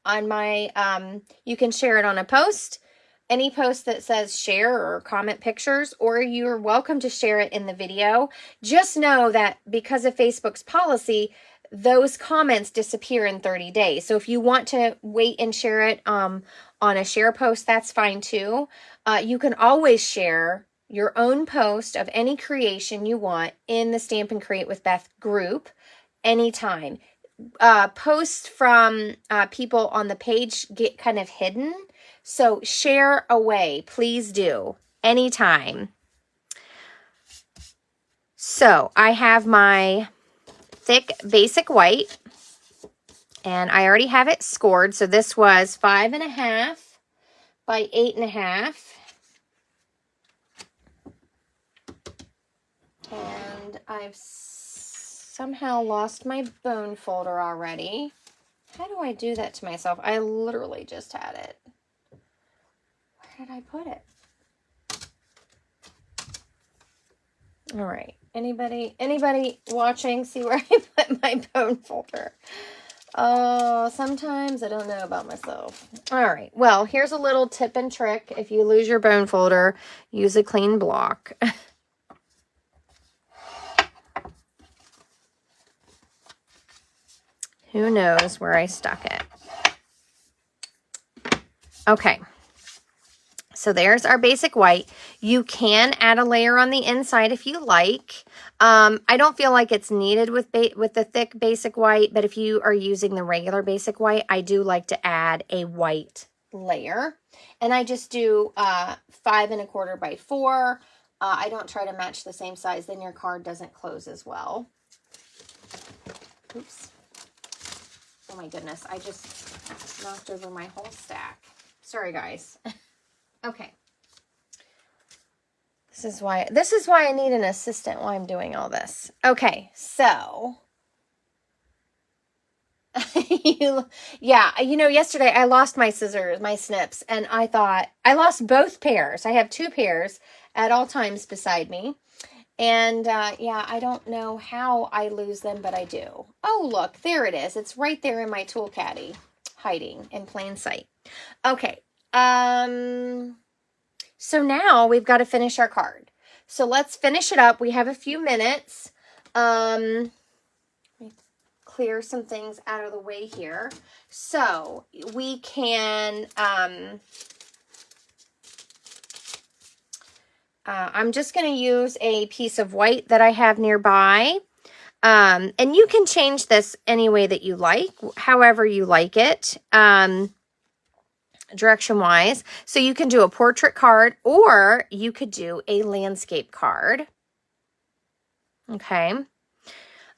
my, you can share it on a post. Any post that says share or comment pictures, or you're welcome to share it in the video. Just know that because of Facebook's policy, those comments disappear in 30 days. So if you want to wait and share it on a share post, that's fine too. You can always share your own post of any creation you want in the Stampin' Create with Beth group anytime. Posts from people on the page get kind of hidden. So share away, please do, anytime. So I have my thick basic white, and I already have it scored. So this was 5.5 by 8.5. And I've somehow lost my bone folder already. How do I do that to myself? I literally just had it. Where did I put it? All right. Anybody watching see where I put my bone folder? Oh, sometimes I don't know about myself. All right. Well, here's a little tip and trick. If you lose your bone folder, use a clean block. Who knows where I stuck it? Okay. So there's our basic white. You can add a layer on the inside if you like. I don't feel like it's needed with the thick basic white, but if you are using the regular basic white, I do like to add a white layer. And I just do 5.25 by 4. I don't try to match the same size, then your card doesn't close as well. Oops. Oh my goodness, I just knocked over my whole stack. Sorry, guys. Okay. This is why I need an assistant while I'm doing all this. Okay, so yeah, you know, yesterday I lost my scissors, my snips, and I thought I lost both pairs. I have 2 pairs at all times beside me. And yeah, I don't know how I lose them, but I do. Oh, look, there it is. It's right there in my tool caddy, hiding in plain sight. Okay. So now we've got to finish our card. So let's finish it up. We have a few minutes. Let me clear some things out of the way here. So we can, I'm just going to use a piece of white that I have nearby. And you can change this any way that you like, however you like it, direction-wise. So you can do a portrait card, or you could do a landscape card. Okay.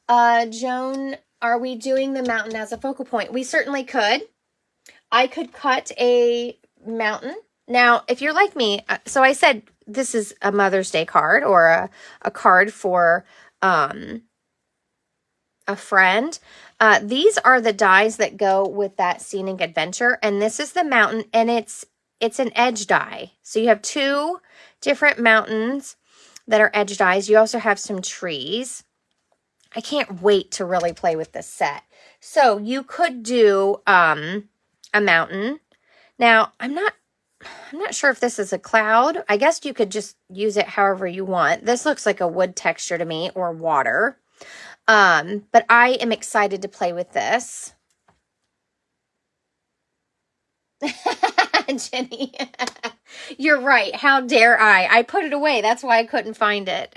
Joan, are we doing the mountain as a focal point? We certainly could. I could cut a mountain. Now, if you're like me, so I said this is a Mother's Day card, or a card for a friend. These are the dies that go with that scenic adventure, and this is the mountain, and it's an edge die. So you have two different mountains that are edge dies. You also have some trees. I can't wait to really play with this set. So you could do a mountain. Now, I'm not sure if this is a cloud. I guess you could just use it however you want. This looks like a wood texture to me, or water. But I am excited to play with this. Jenny, you're right. How dare I? I put it away. That's why I couldn't find it.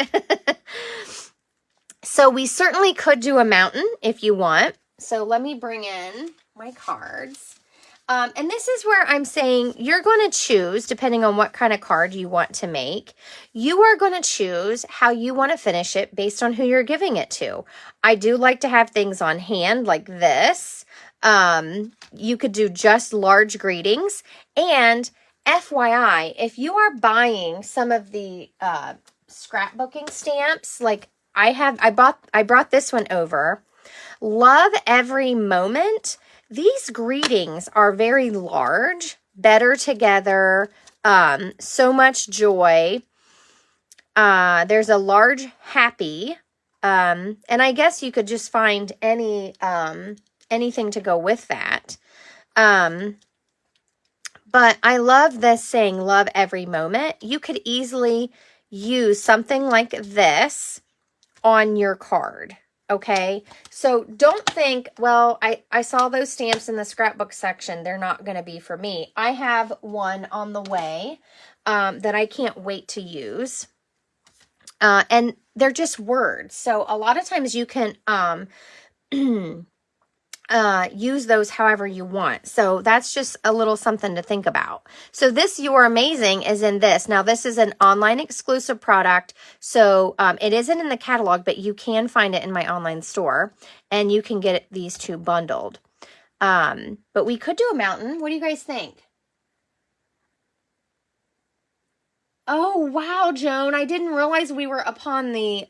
So we certainly could do a mountain if you want. So let me bring in my cards. And this is where I'm saying you're going to choose, depending on what kind of card you want to make, you are going to choose how you want to finish it based on who you're giving it to. I do like to have things on hand like this. You could do just large greetings. And FYI, if you are buying some of the scrapbooking stamps, like I brought this one over. Love Every Moment. These greetings are very large, better together, so much joy. There's a large happy, and I guess you could just find anything to go with that. But I love this saying, love every moment. You could easily use something like this on your card. Okay, so don't think, well, I saw those stamps in the scrapbook section. They're not going to be for me. I have one on the way that I can't wait to use. And they're just words. So a lot of times you can use those however you want. So that's just a little something to think about. So this You're Amazing is in this. Now this is an online exclusive product. So it isn't in the catalog, but you can find it in my online store, and you can get these two bundled. But we could do a mountain. What do you guys think? Oh, wow, Joan. I didn't realize we were upon the,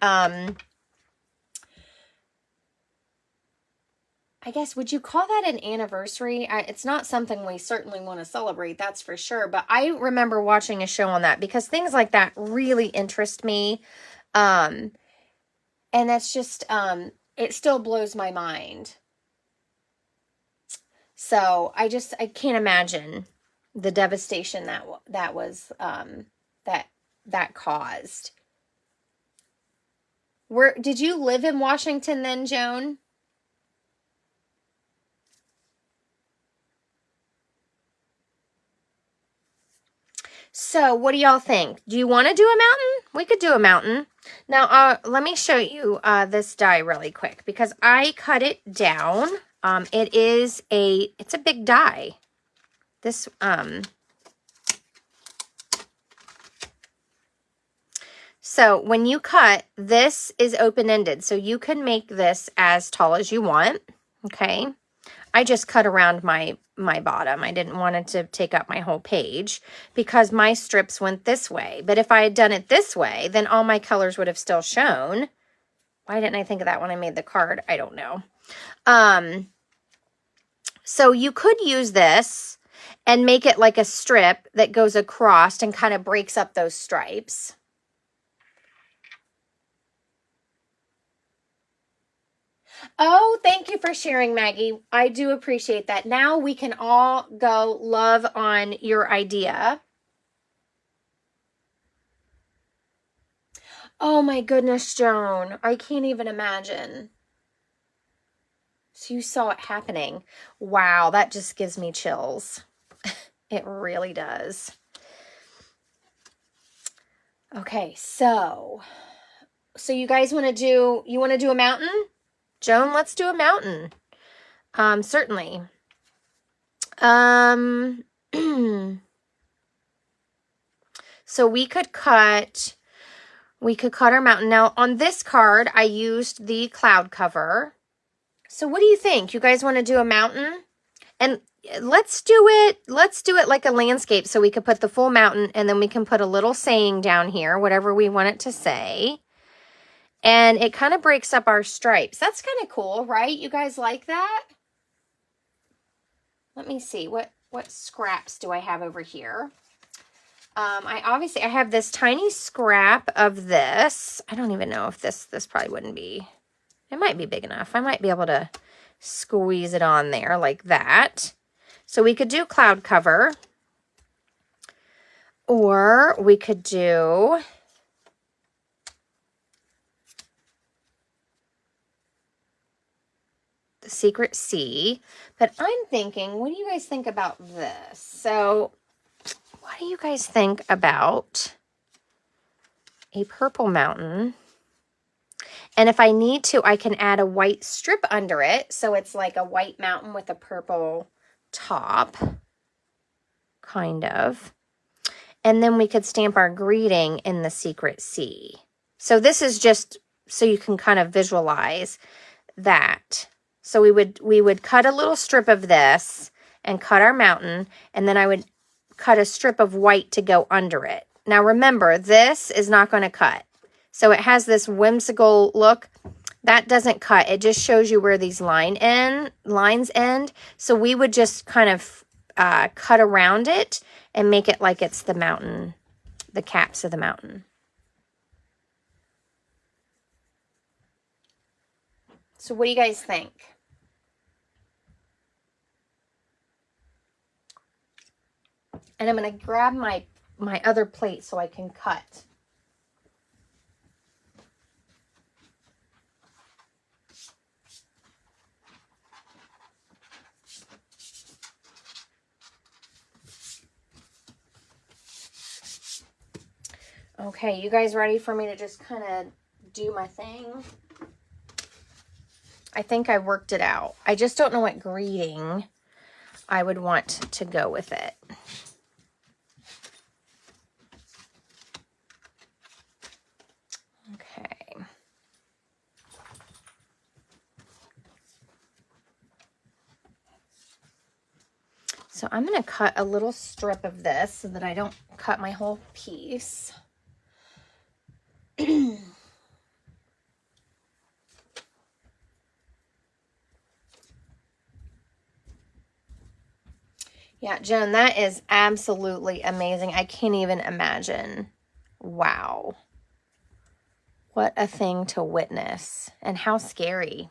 I guess, would you call that an anniversary? It's not something we certainly want to celebrate, that's for sure. But I remember watching a show on that because things like that really interest me. And that's just, it still blows my mind. So I can't imagine the devastation that was, that caused. Did you live in Washington then, Joan? So what do y'all think? Do you want to do a mountain? We could do a mountain. Now, let me show you this die really quick because I cut it down. It's a big die. This, so when you cut, this is open-ended. So you can make this as tall as you want. Okay. I just cut around my bottom. I didn't want it to take up my whole page because my strips went this way. But if I had done it this way, then all my colors would have still shown. Why didn't I think of that when I made the card? I don't know. So you could use this and make it like a strip that goes across and kind of breaks up those stripes. Oh, thank you for sharing, Maggie. I do appreciate that. Now we can all go love on your idea. Oh my goodness, Joan. I can't even imagine. So you saw it happening. Wow, that just gives me chills. It really does. Okay, so you guys want to do, a mountain? Joan, let's do a mountain. Certainly. So we could cut our mountain. Now on this card, I used the cloud cover. So what do you think? You guys want to do a mountain? And let's do it like a landscape, so we could put the full mountain, and then we can put a little saying down here, whatever we want it to say. And it kind of breaks up our stripes. That's kind of cool, right? You guys like that? Let me see. What scraps do I have over here? I have this tiny scrap of this. I don't even know if this probably wouldn't be. It might be big enough. I might be able to squeeze it on there like that. So we could do cloud cover, or we could do the secret sea. But I'm thinking, what do you guys think about this? So what do you guys think about a purple mountain? And if I need to, I can add a white strip under it, so it's like a white mountain with a purple top, kind of. And then we could stamp our greeting in the secret sea. So this is just so you can kind of visualize that. So we would cut a little strip of this and cut our mountain, and then I would cut a strip of white to go under it. Now remember, this is not going to cut. So it has this whimsical look. That doesn't cut. It just shows you where these lines end. So we would just kind of cut around it and make it like it's the mountain, the caps of the mountain. So what do you guys think? And I'm going to grab my other plate so I can cut. Okay, you guys ready for me to just kind of do my thing? I think I worked it out. I just don't know what greeting I would want to go with it. Okay. So I'm going to cut a little strip of this so that I don't cut my whole piece. Yeah, Joan, that is absolutely amazing. I can't even imagine. Wow. What a thing to witness, and how scary.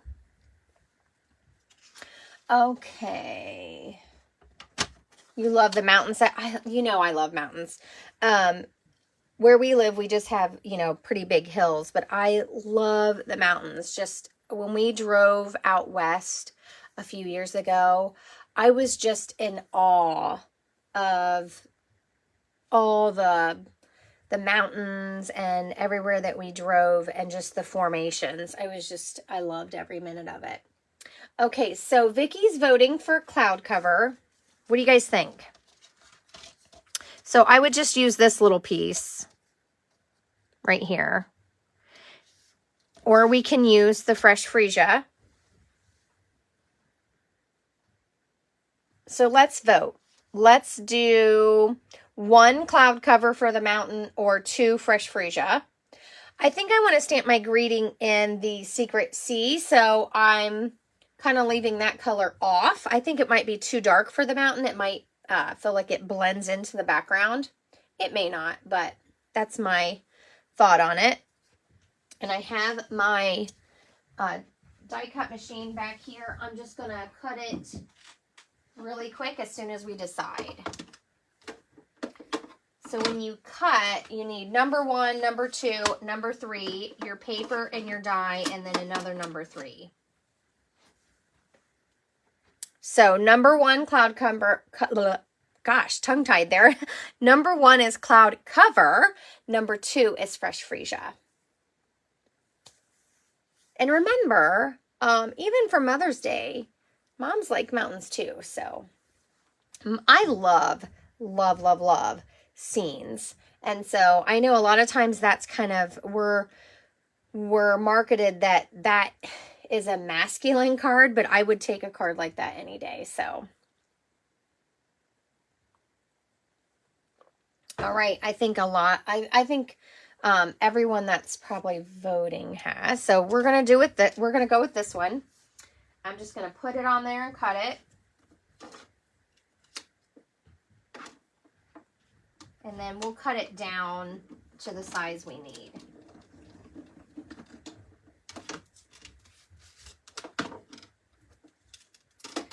Okay. You love the mountains. You know I love mountains. Where we live, we just have, pretty big hills, but I love the mountains. Just when we drove out west a few years ago, I was just in awe of all the mountains and everywhere that we drove, and just the formations. I loved every minute of it. Okay, so Vicky's voting for cloud cover. What do you guys think? So I would just use this little piece right here. Or we can use the fresh freesia. So let's vote. Let's do 1 cloud cover for the mountain or 2 fresh freesia. I think I want to stamp my greeting in the secret sea, so I'm kind of leaving that color off. I think it might be too dark for the mountain. It might feel like it blends into the background. It may not, but that's my thought on it. And I have my die cut machine back here. I'm just going to cut it really quick as soon as we decide. So when you cut, you need number 1, number 2, number 3, your paper and your die, and then another number 3. So number 1, cloud cover, gosh, tongue-tied there. Number 1 is cloud cover. Number 2 is fresh freesia. And remember, even for Mother's Day, moms like mountains too. So I love, love, love, love scenes. And so I know a lot of times that's kind of, we're marketed that is a masculine card, but I would take a card like that any day. So, all right. I think I think everyone that's probably voting has. So we're going to do it. We're going to go with this one. I'm just going to put it on there and cut it. And then we'll cut it down to the size we need.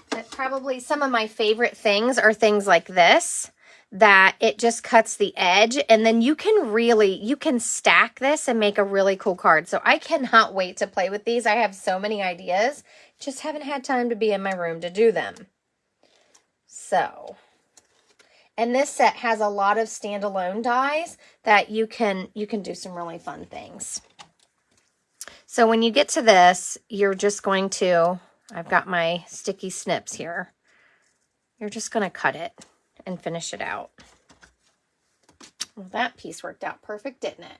But probably some of my favorite things are things like this, that it just cuts the edge, and then you can stack this and make a really cool card. So I cannot wait to play with these. I have so many ideas, just haven't had time to be in my room to do them. So, and this set has a lot of standalone dies that you can do some really fun things. So when you get to this, you're just going to, I've got my sticky snips here. You're just going to cut it and finish it out. Well, that piece worked out perfect, didn't it?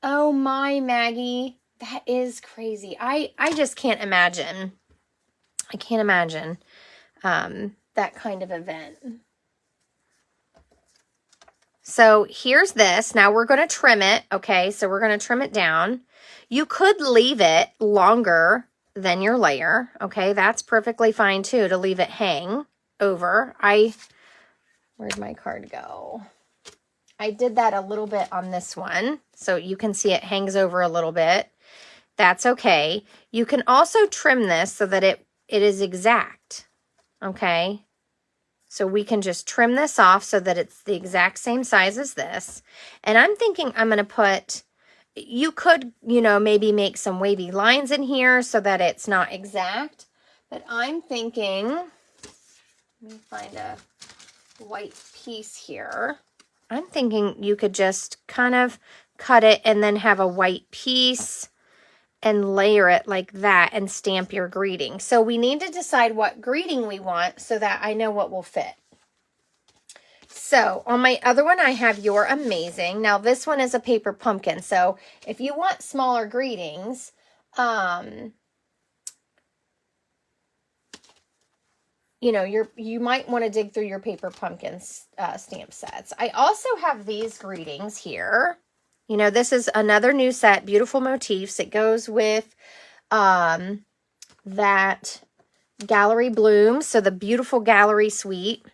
Oh my, Maggie, that is crazy. I just can't imagine. I can't imagine that kind of event. So here's this. Now we're going to trim it. Okay, so we're going to trim it down. You could leave it longer than your layer. Okay, that's perfectly fine too, to leave it hang over. Where'd my card go? I did that a little bit on this one, so you can see it hangs over a little bit. That's okay. You can also trim this so that it is exact, okay? So we can just trim this off so that it's the exact same size as this. And I'm thinking I'm going to put, you could, maybe make some wavy lines in here so that it's not exact. But I'm thinking, let me find a white piece here. I'm thinking you could just kind of cut it and then have a white piece and layer it like that and stamp your greeting. So we need to decide what greeting we want so that I know what will fit. So on my other one, I have You're Amazing. Now this one is a paper pumpkin. So if you want smaller greetings, you might want to dig through your paper pumpkin stamp sets. I also have these greetings here. This is another new set, Beautiful Motifs. It goes with that Gallery Bloom, so the Beautiful Gallery Suite.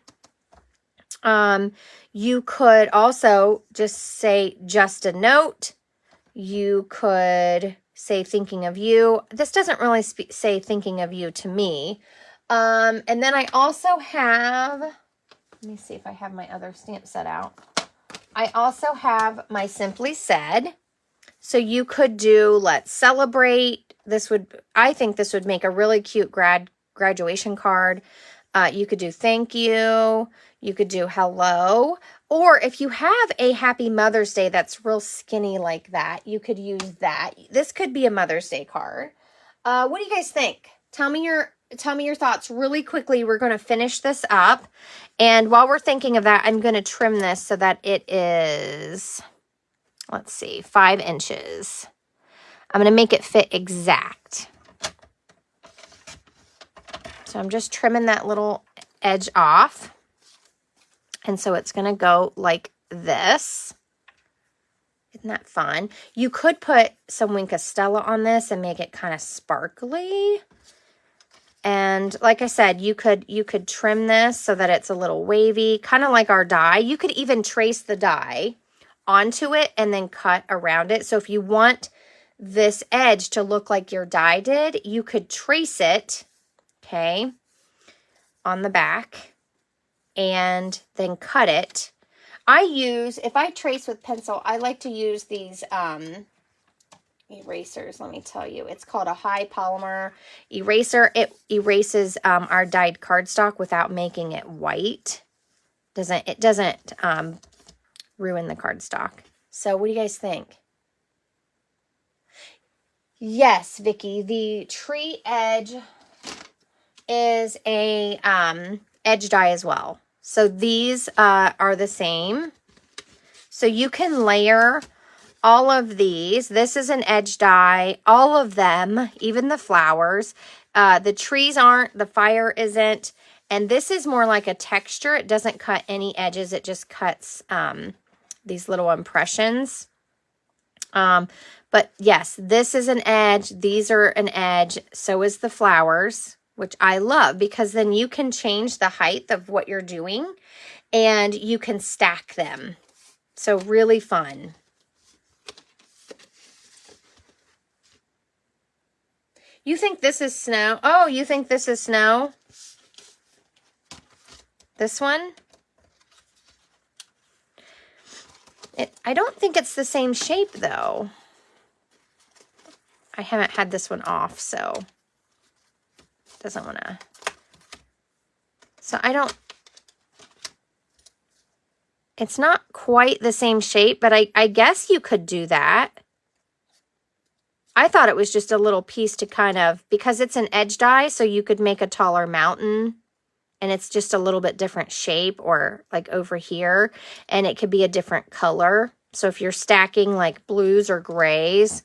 You could also just say Just a Note. You could say Thinking of You. This doesn't really say Thinking of You to me. And then I also have, let me see if I have my other stamp set out. I also have my Simply Said. So you could do Let's Celebrate. I think this would make a really cute graduation card. You could do Thank You. You could do Hello. Or if you have a Happy Mother's Day that's real skinny like that, you could use that. This could be a Mother's Day card. What do you guys think? Tell me your thoughts really quickly. We're going to finish this up. And while we're thinking of that, I'm going to trim this so that it is, let's see, 5 inches. I'm going to make it fit exact. So I'm just trimming that little edge off. And so it's going to go like this. Isn't that fun? You could put some Wink of Stella on this and make it kind of sparkly. And like I said, you could trim this so that it's a little wavy, kind of like our die. You could even trace the die onto it and then cut around it. So if you want this edge to look like your die did, you could trace it, okay, on the back and then cut it. If I trace with pencil, I like to use these erasers. Let me tell you, it's called a high polymer eraser. It erases our dyed cardstock without making it white. It doesn't ruin the cardstock. So what do you guys think? Yes, Vicki, the tree edge is a edge die as well. So these are the same. So you can layer all of these. This is an edge die. All of them, even the flowers. The trees aren't. The fire isn't. And this is more like a texture. It doesn't cut any edges. It just cuts these little impressions. But yes, this is an edge. These are an edge. So is the flowers, which I love because then you can change the height of what you're doing and you can stack them. So really fun. You think this is snow? Oh, you think this is snow? This one? I don't think it's the same shape though. I haven't had this one off, so it doesn't want to. So it's not quite the same shape, but I guess you could do that. I thought it was just a little piece to kind of, because it's an edge die, so you could make a taller mountain and it's just a little bit different shape, or like over here, and it could be a different color. So if you're stacking like blues or grays.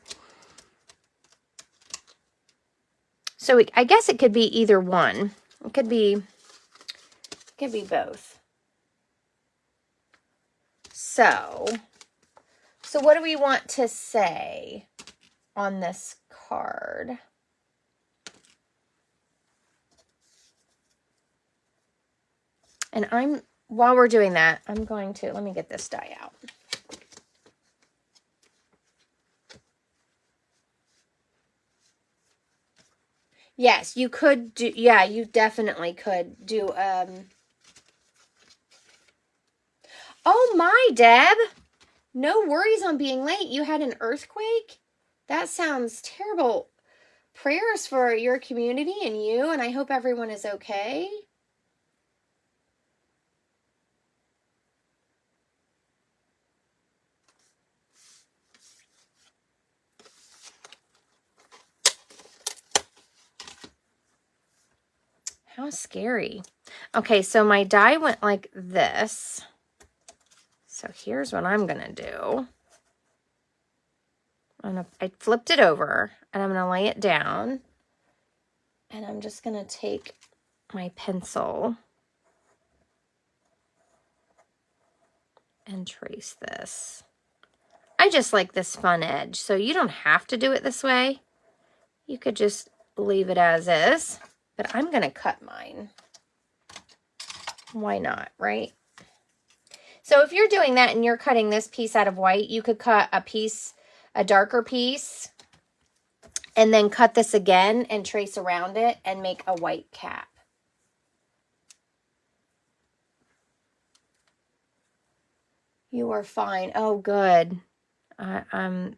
So I guess it could be either one. It could be both. So what do we want to say on this card? And while we're doing that, I'm going to, let me get this die out. Yes, you could do, yeah, you definitely could do, oh my, Deb, no worries on being late. You had an earthquake? That sounds terrible. Prayers for your community and you, and I hope everyone is okay. How scary. Okay, so my die went like this. So here's what I'm going to do. I flipped it over, and I'm going to lay it down. And I'm just going to take my pencil and trace this. I just like this fun edge, so you don't have to do it this way. You could just leave it as is, but I'm going to cut mine. Why not, right? So if you're doing that and you're cutting this piece out of white, you could cut a darker piece, and then cut this again and trace around it and make a white cap. You are fine. Oh, good.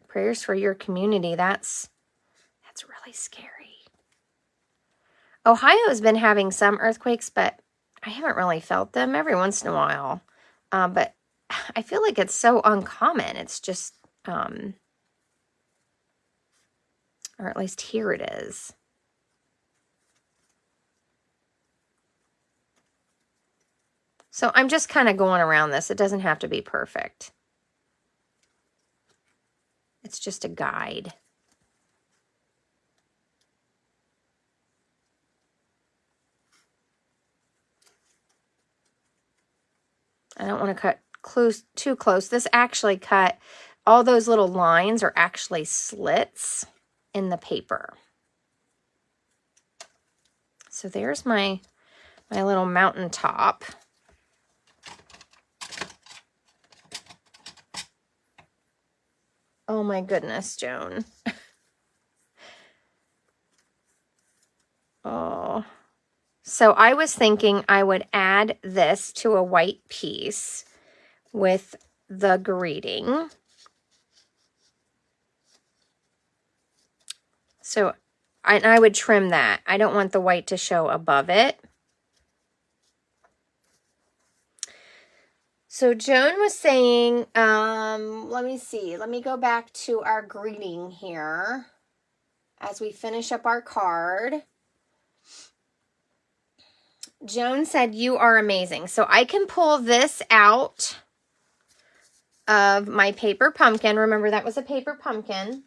Prayers for your community. That's really scary. Ohio has been having some earthquakes, but I haven't really felt them. Every once in a while. But I feel like it's so uncommon. It's just, or at least here it is. So I'm just kind of going around this. It doesn't have to be perfect. It's just a guide. I don't want to cut too close. This actually cut, all those little lines are actually slits in the paper. So there's my little mountaintop. Oh my goodness, Joan. Oh. So I was thinking I would add this to a white piece with the greeting. So I would trim that. I don't want the white to show above it. So Joan was saying, let me see. Let me go back to our greeting here as we finish up our card. Joan said, "You are amazing." So I can pull this out of my paper pumpkin. Remember, that was a paper pumpkin.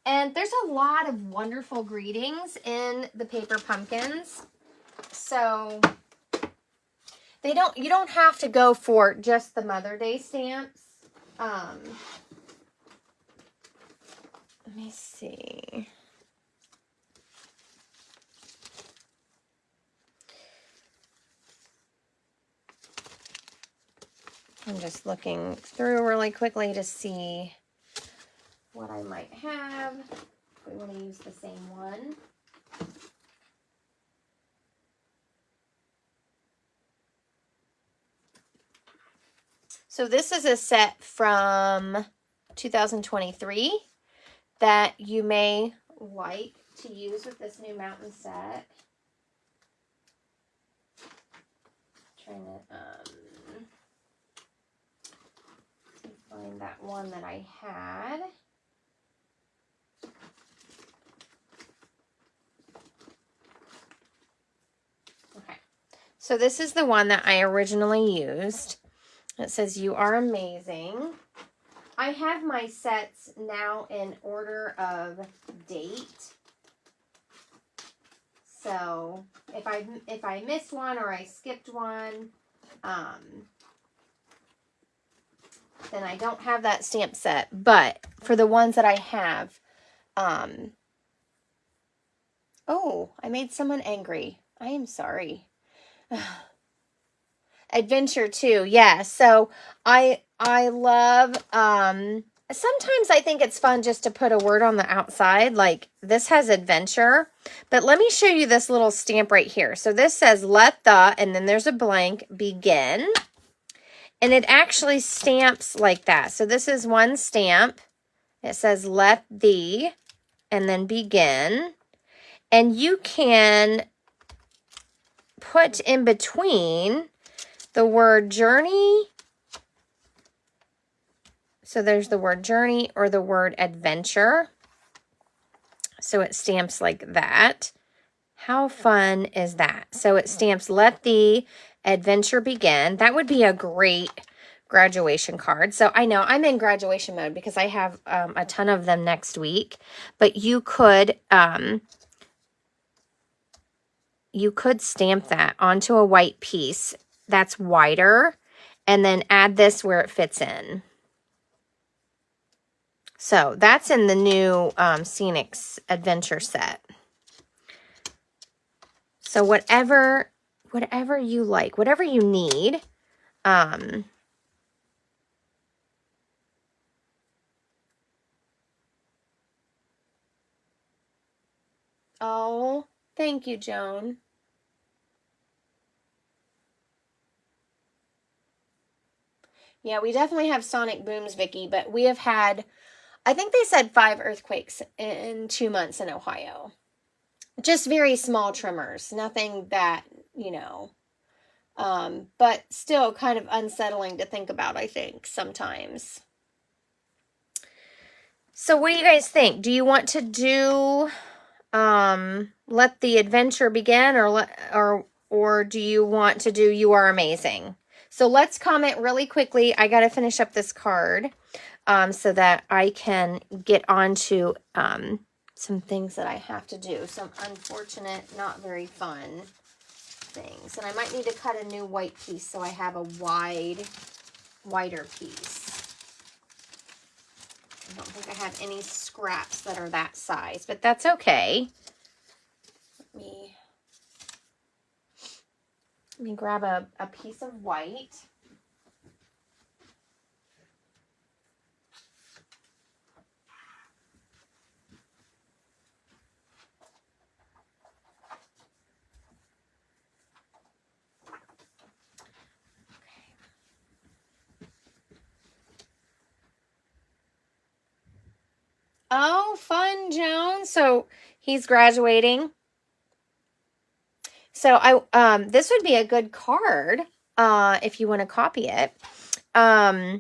And there's a lot of wonderful greetings in the paper pumpkins. So you don't have to go for just the Mother Day stamps. Let me see. I'm just looking through really quickly to see what I might have. If we want to use the same one. So this is a set from 2023 that you may like to use with this new mountain set. Trying to find that one that I had. Okay, so this is the one that I originally used. It says, "You are amazing." I have my sets now in order of date. So if I missed one or I skipped one, then I don't have that stamp set. But for the ones that I have, oh, I made someone angry. I am sorry. Adventure too, yeah. So I love, sometimes I think it's fun just to put a word on the outside, like this has adventure. But let me show you this little stamp right here. So this says, "Let the," and then there's a blank, "begin." And it actually stamps like that. So this is one stamp. It says, "Let the," and then "begin." And you can put in between the word "journey." So there's the word "journey" or the word "adventure." So it stamps like that. How fun is that? So it stamps, "Let the adventure begin." That would be a great graduation card. So I know I'm in graduation mode because I have a ton of them next week. But you could stamp that onto a white piece that's wider and then add this where it fits in. So that's in the new Scenics Adventure set. So whatever you like, whatever you need. Oh, thank you, Joan. Yeah, we definitely have sonic booms, Vicky, but we have had, I think they said 5 earthquakes in 2 months in Ohio. Just very small tremors, nothing that, but still kind of unsettling to think about, I think, sometimes. So what do you guys think? Do you want to do "Let the adventure begin," or do you want to do "You are amazing"? So let's comment really quickly. I got to finish up this card so that I can get on to some things that I have to do. Some unfortunate, not very fun things. And I might need to cut a new white piece so I have a wider piece. I don't think I have any scraps that are that size, but that's okay. Let me Let me grab a piece of white. Oh, fun, Joan. So he's graduating. So this would be a good card if you want to copy it. My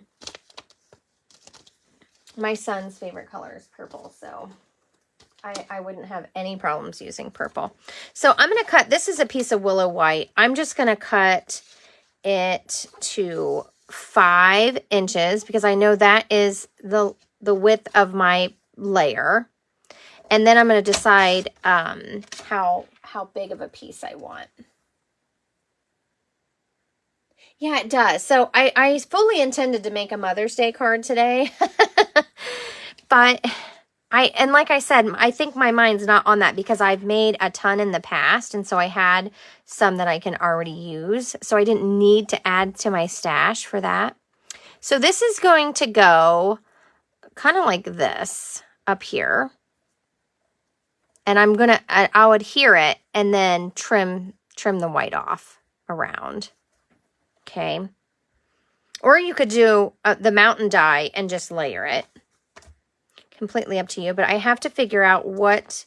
son's favorite color is purple, so I wouldn't have any problems using purple. So I'm going to cut, this is a piece of willow white. I'm just going to cut it to 5 inches because I know that is the width of my layer. And then I'm going to decide how big of a piece I want. Yeah, it does. So I fully intended to make a Mother's Day card today. But and like I said, I think my mind's not on that because I've made a ton in the past. And so I had some that I can already use. So I didn't need to add to my stash for that. So this is going to go kind of like this up here. And I'll adhere it and then trim the white off around. Okay. Or you could do the mountain dye and just layer it. Completely up to you, but I have to figure out what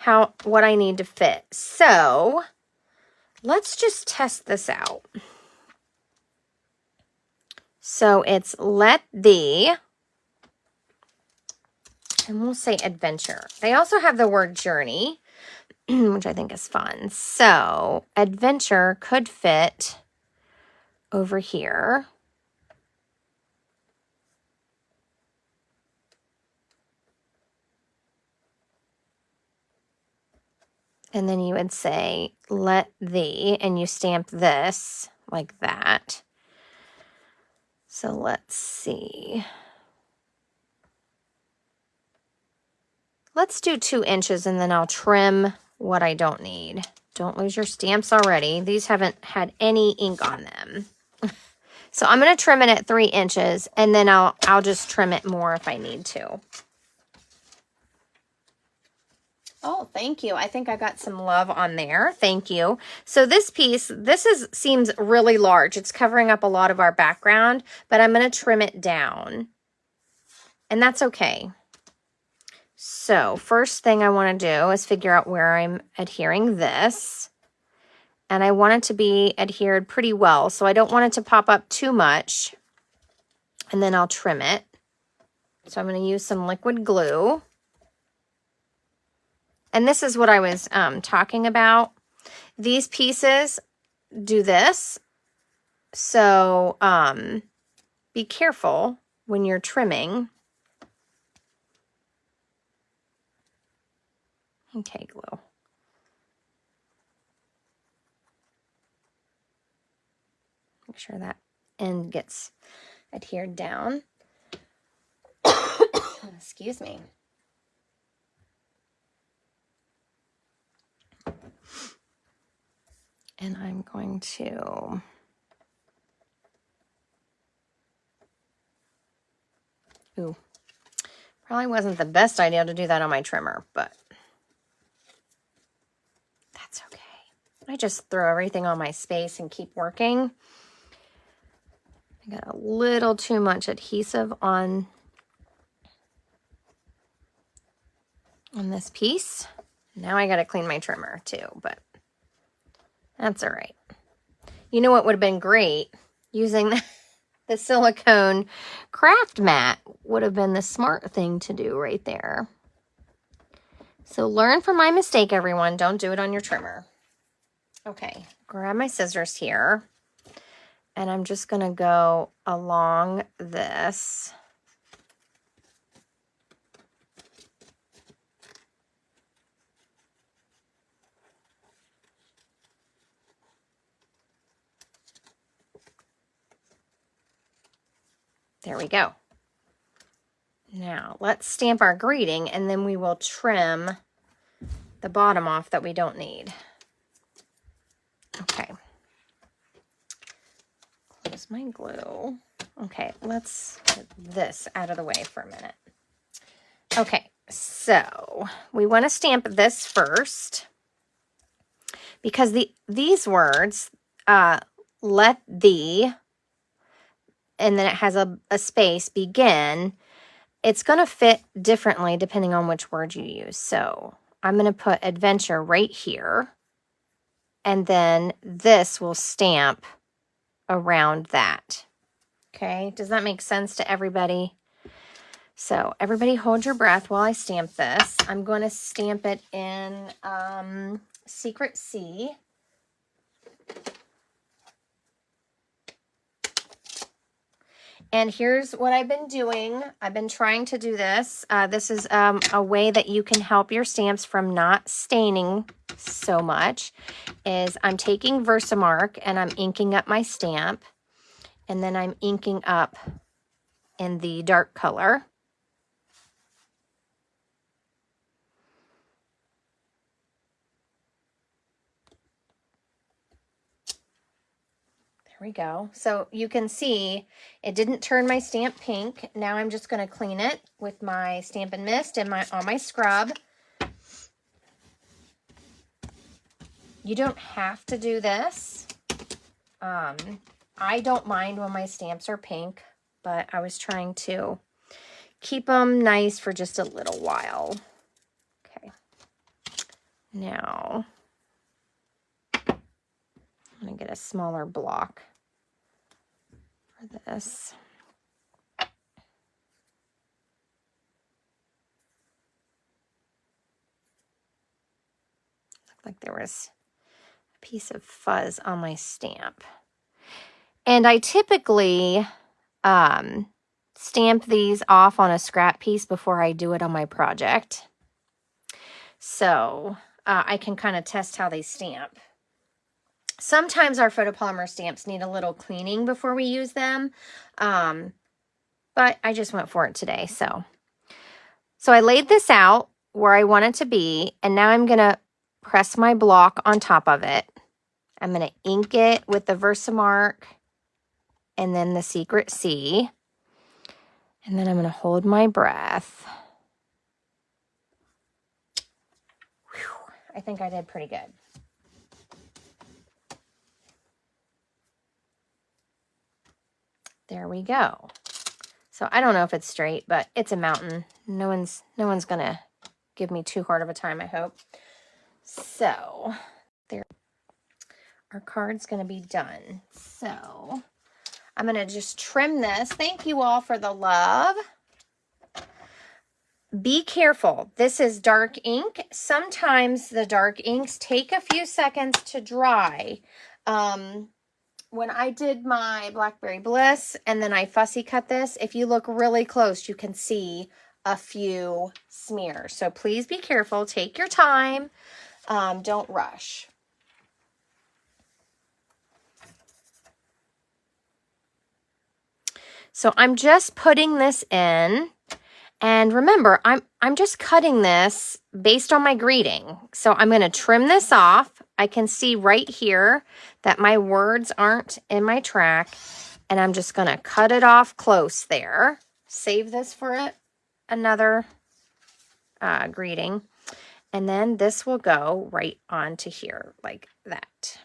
I need to fit. So let's just test this out. So it's let thee, and we'll say adventure. They also have the word journey, which I think is fun. So adventure could fit over here. And then you would say, let thee, and you stamp this like that. So let's see. Let's do 2 inches and then I'll trim what I don't need. Don't lose your stamps already. These haven't had any ink on them. So I'm going to trim it at 3 inches and then I'll just trim it more if I need to. Oh, thank you. I think I got some love on there. Thank you. So this piece, seems really large. It's covering up a lot of our background, but I'm going to trim it down. And that's okay. So first thing I want to do is figure out where I'm adhering this. And I want it to be adhered pretty well. So I don't want it to pop up too much. And then I'll trim it. So I'm going to use some liquid glue. And this is what I was talking about. These pieces do this. So be careful when you're trimming. Okay, glue. Make sure that end gets adhered down. Excuse me. And I'm going to probably wasn't the best idea to do that on my trimmer, but that's okay. I just throw everything on my space and keep working. I got a little too much adhesive on this piece. Now I got to clean my trimmer too, but that's all right. You know what would have been great? Using the silicone craft mat would have been the smart thing to do right there. So learn from my mistake, everyone. Don't do it on your trimmer. Okay, grab my scissors here. And I'm just going to go along this. There we go. Now let's stamp our greeting and then we will trim the bottom off that we don't need. Okay. Where's my glue? Okay, let's get this out of the way for a minute. Okay, so we want to stamp this first because these words, let the, and then it has a space, begin. It's going to fit differently depending on which word you use. So I'm going to put adventure right here, and then this will stamp around that. Okay, does that make sense to everybody? So everybody hold your breath while I stamp this. I'm going to stamp it in Secret C. And here's what I've been doing. I've been trying to do this. This is a way that you can help your stamps from not staining so much, is I'm taking Versamark and I'm inking up my stamp. And then I'm inking up in the dark color. There we go. So you can see it didn't turn my stamp pink. Now I'm just going to clean it with my Stampin' Mist and on my scrub. You don't have to do this. I don't mind when my stamps are pink, but I was trying to keep them nice for just a little while. Okay. Now, I'm going to get a smaller block for this. Looked like there was a piece of fuzz on my stamp. And I typically stamp these off on a scrap piece before I do it on my project. So I can kind of test how they stamp. Sometimes our photopolymer stamps need a little cleaning before we use them. But I just went for it today. So I laid this out where I want it to be. And now I'm going to press my block on top of it. I'm going to ink it with the Versamark and then the Secret C. And then I'm going to hold my breath. Whew, I think I did pretty good. There we go. So I don't know if it's straight, but it's a mountain. No one's going to give me too hard of a time, I hope. So there, our card's going to be done. So I'm going to just trim this. Thank you all for the love. Be careful. This is dark ink. Sometimes the dark inks take a few seconds to dry. When I did my Blackberry Bliss and then I fussy cut this, if you look really close, you can see a few smears. So please be careful. Take your time. Don't rush. So I'm just putting this in, and remember, I'm just cutting this based on my greeting. So I'm going to trim this off. I can see right here that my words aren't in my track, and I'm just going to cut it off close there. Save this for another greeting, and then this will go right onto here like that.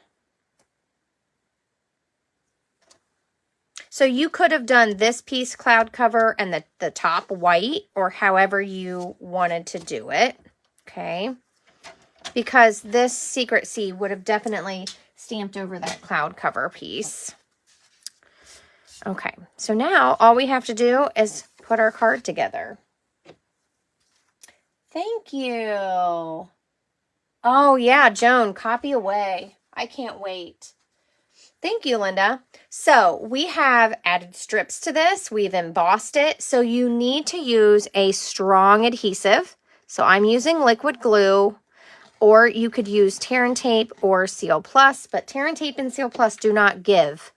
So you could have done this piece cloud cover and the top white, or however you wanted to do it, okay? Because this Secret C would have definitely stamped over that cloud cover piece. Okay, so now all we have to do is put our card together. Thank you. Oh yeah, Joan, copy away. I can't wait. Thank you, Linda. So we have added strips to this. We've embossed it. So you need to use a strong adhesive. So I'm using liquid glue, or you could use Tear and Tape or Seal Plus, but Tear and Tape and Seal Plus do not give.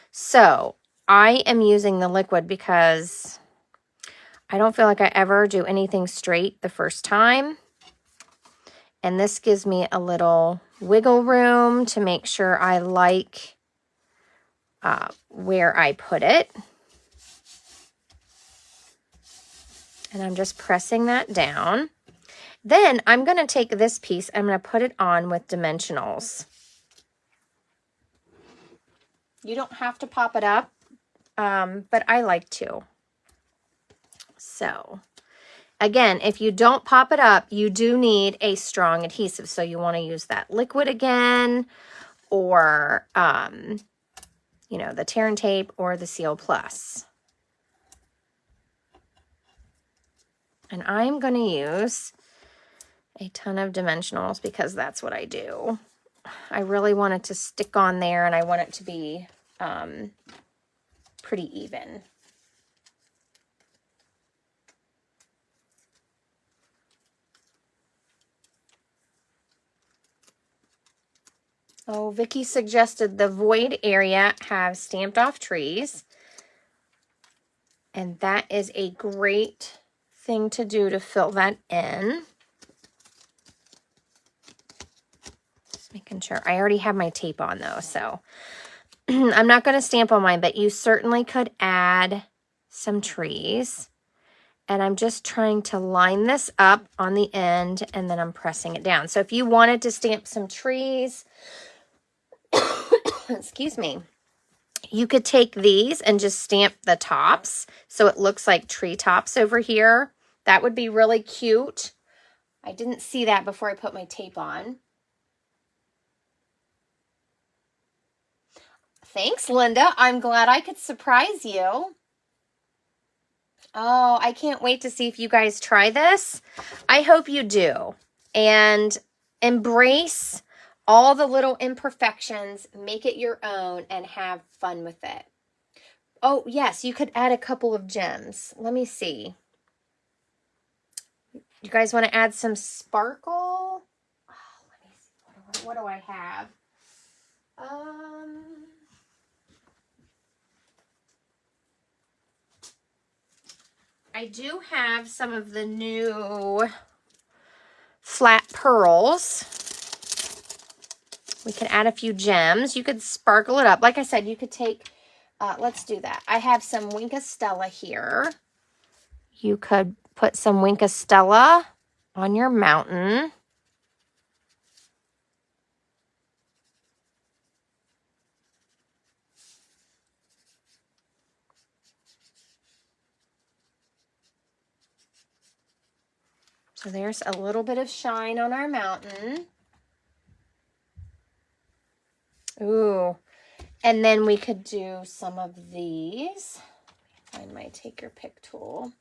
So I am using the liquid because I don't feel like I ever do anything straight the first time. And this gives me a little wiggle room to make sure I like where I put it. And I'm just pressing that down. Then I'm going to take this piece, I'm going to put it on with dimensionals. You don't have to pop it up, but I like to. So, again, if you don't pop it up, you do need a strong adhesive. So you want to use that liquid again, or, you know, the Tear and Tape or the Seal Plus. And I'm going to use a ton of dimensionals because that's what I do. I really want it to stick on there, and I want it to be pretty even. Oh, Vicky suggested the void area have stamped off trees. And that is a great thing to do to fill that in. Just making sure. I already have my tape on though, so I'm not going to stamp on mine, but you certainly could add some trees. And I'm just trying to line this up on the end, and then I'm pressing it down. So if you wanted to stamp some trees, excuse me, you could take these and just stamp the tops so it looks like tree tops over here. That would be really cute. I didn't see that before I put my tape on. Thanks, Linda. I'm glad I could surprise you. Oh, I can't wait to see if you guys try this. I hope you do. And embrace all the little imperfections, make it your own, and have fun with it. Oh, yes, you could add a couple of gems. Let me see. You guys want to add some sparkle? Oh, let me see. What do I have? I do have some of the new flat pearls. We can add a few gems. You could sparkle it up. Like I said, you could take, let's do that. I have some Wink of Stella here. You could put some Wink of Stella on your mountain. So there's a little bit of shine on our mountain. Ooh. And then we could do some of these. Find my take your pick tool.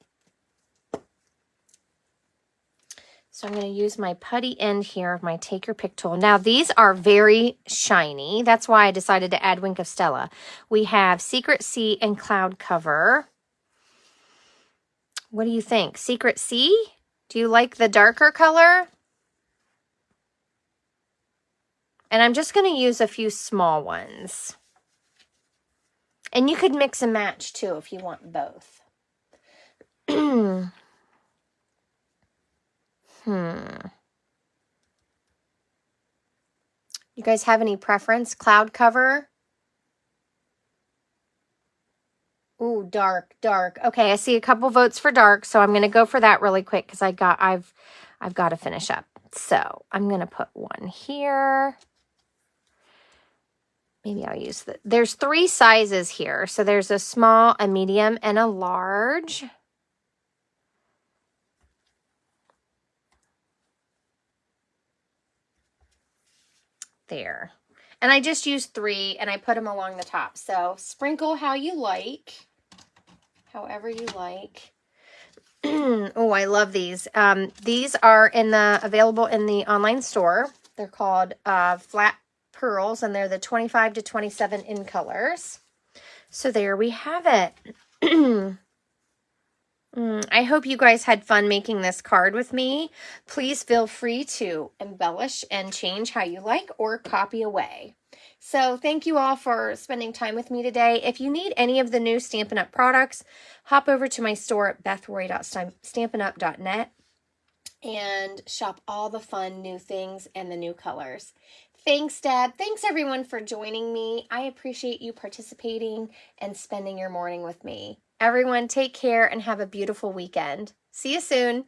So I'm going to use my putty end here of my take your pick tool. Now these are very shiny. That's why I decided to add Wink of Stella. We have Secret Sea and Cloud Cover. What do you think? Secret Sea? Do you like the darker color? And I'm just going to use a few small ones. And you could mix and match too if you want both. You guys have any preference? Cloud cover? Ooh, dark, dark. Okay, I see a couple votes for dark, so I'm going to go for that really quick because I've got to finish up. So I'm going to put one here. Maybe I'll use there's 3 sizes here. So there's a small, a medium, and a large. There. And I just used 3 and I put them along the top. So sprinkle how you like. However you like. Oh, I love these. These are available in the online store. They're called Flat Pearls, and they're the 25 to 27 in colors. So there we have it. I hope you guys had fun making this card with me. Please feel free to embellish and change how you like or copy away. So thank you all for spending time with me today. If you need any of the new Stampin' Up! Products, hop over to my store at bethroy.stampinup.net and shop all the fun new things and the new colors. Thanks, Deb. Thanks, everyone, for joining me. I appreciate you participating and spending your morning with me. Everyone, take care and have a beautiful weekend. See you soon.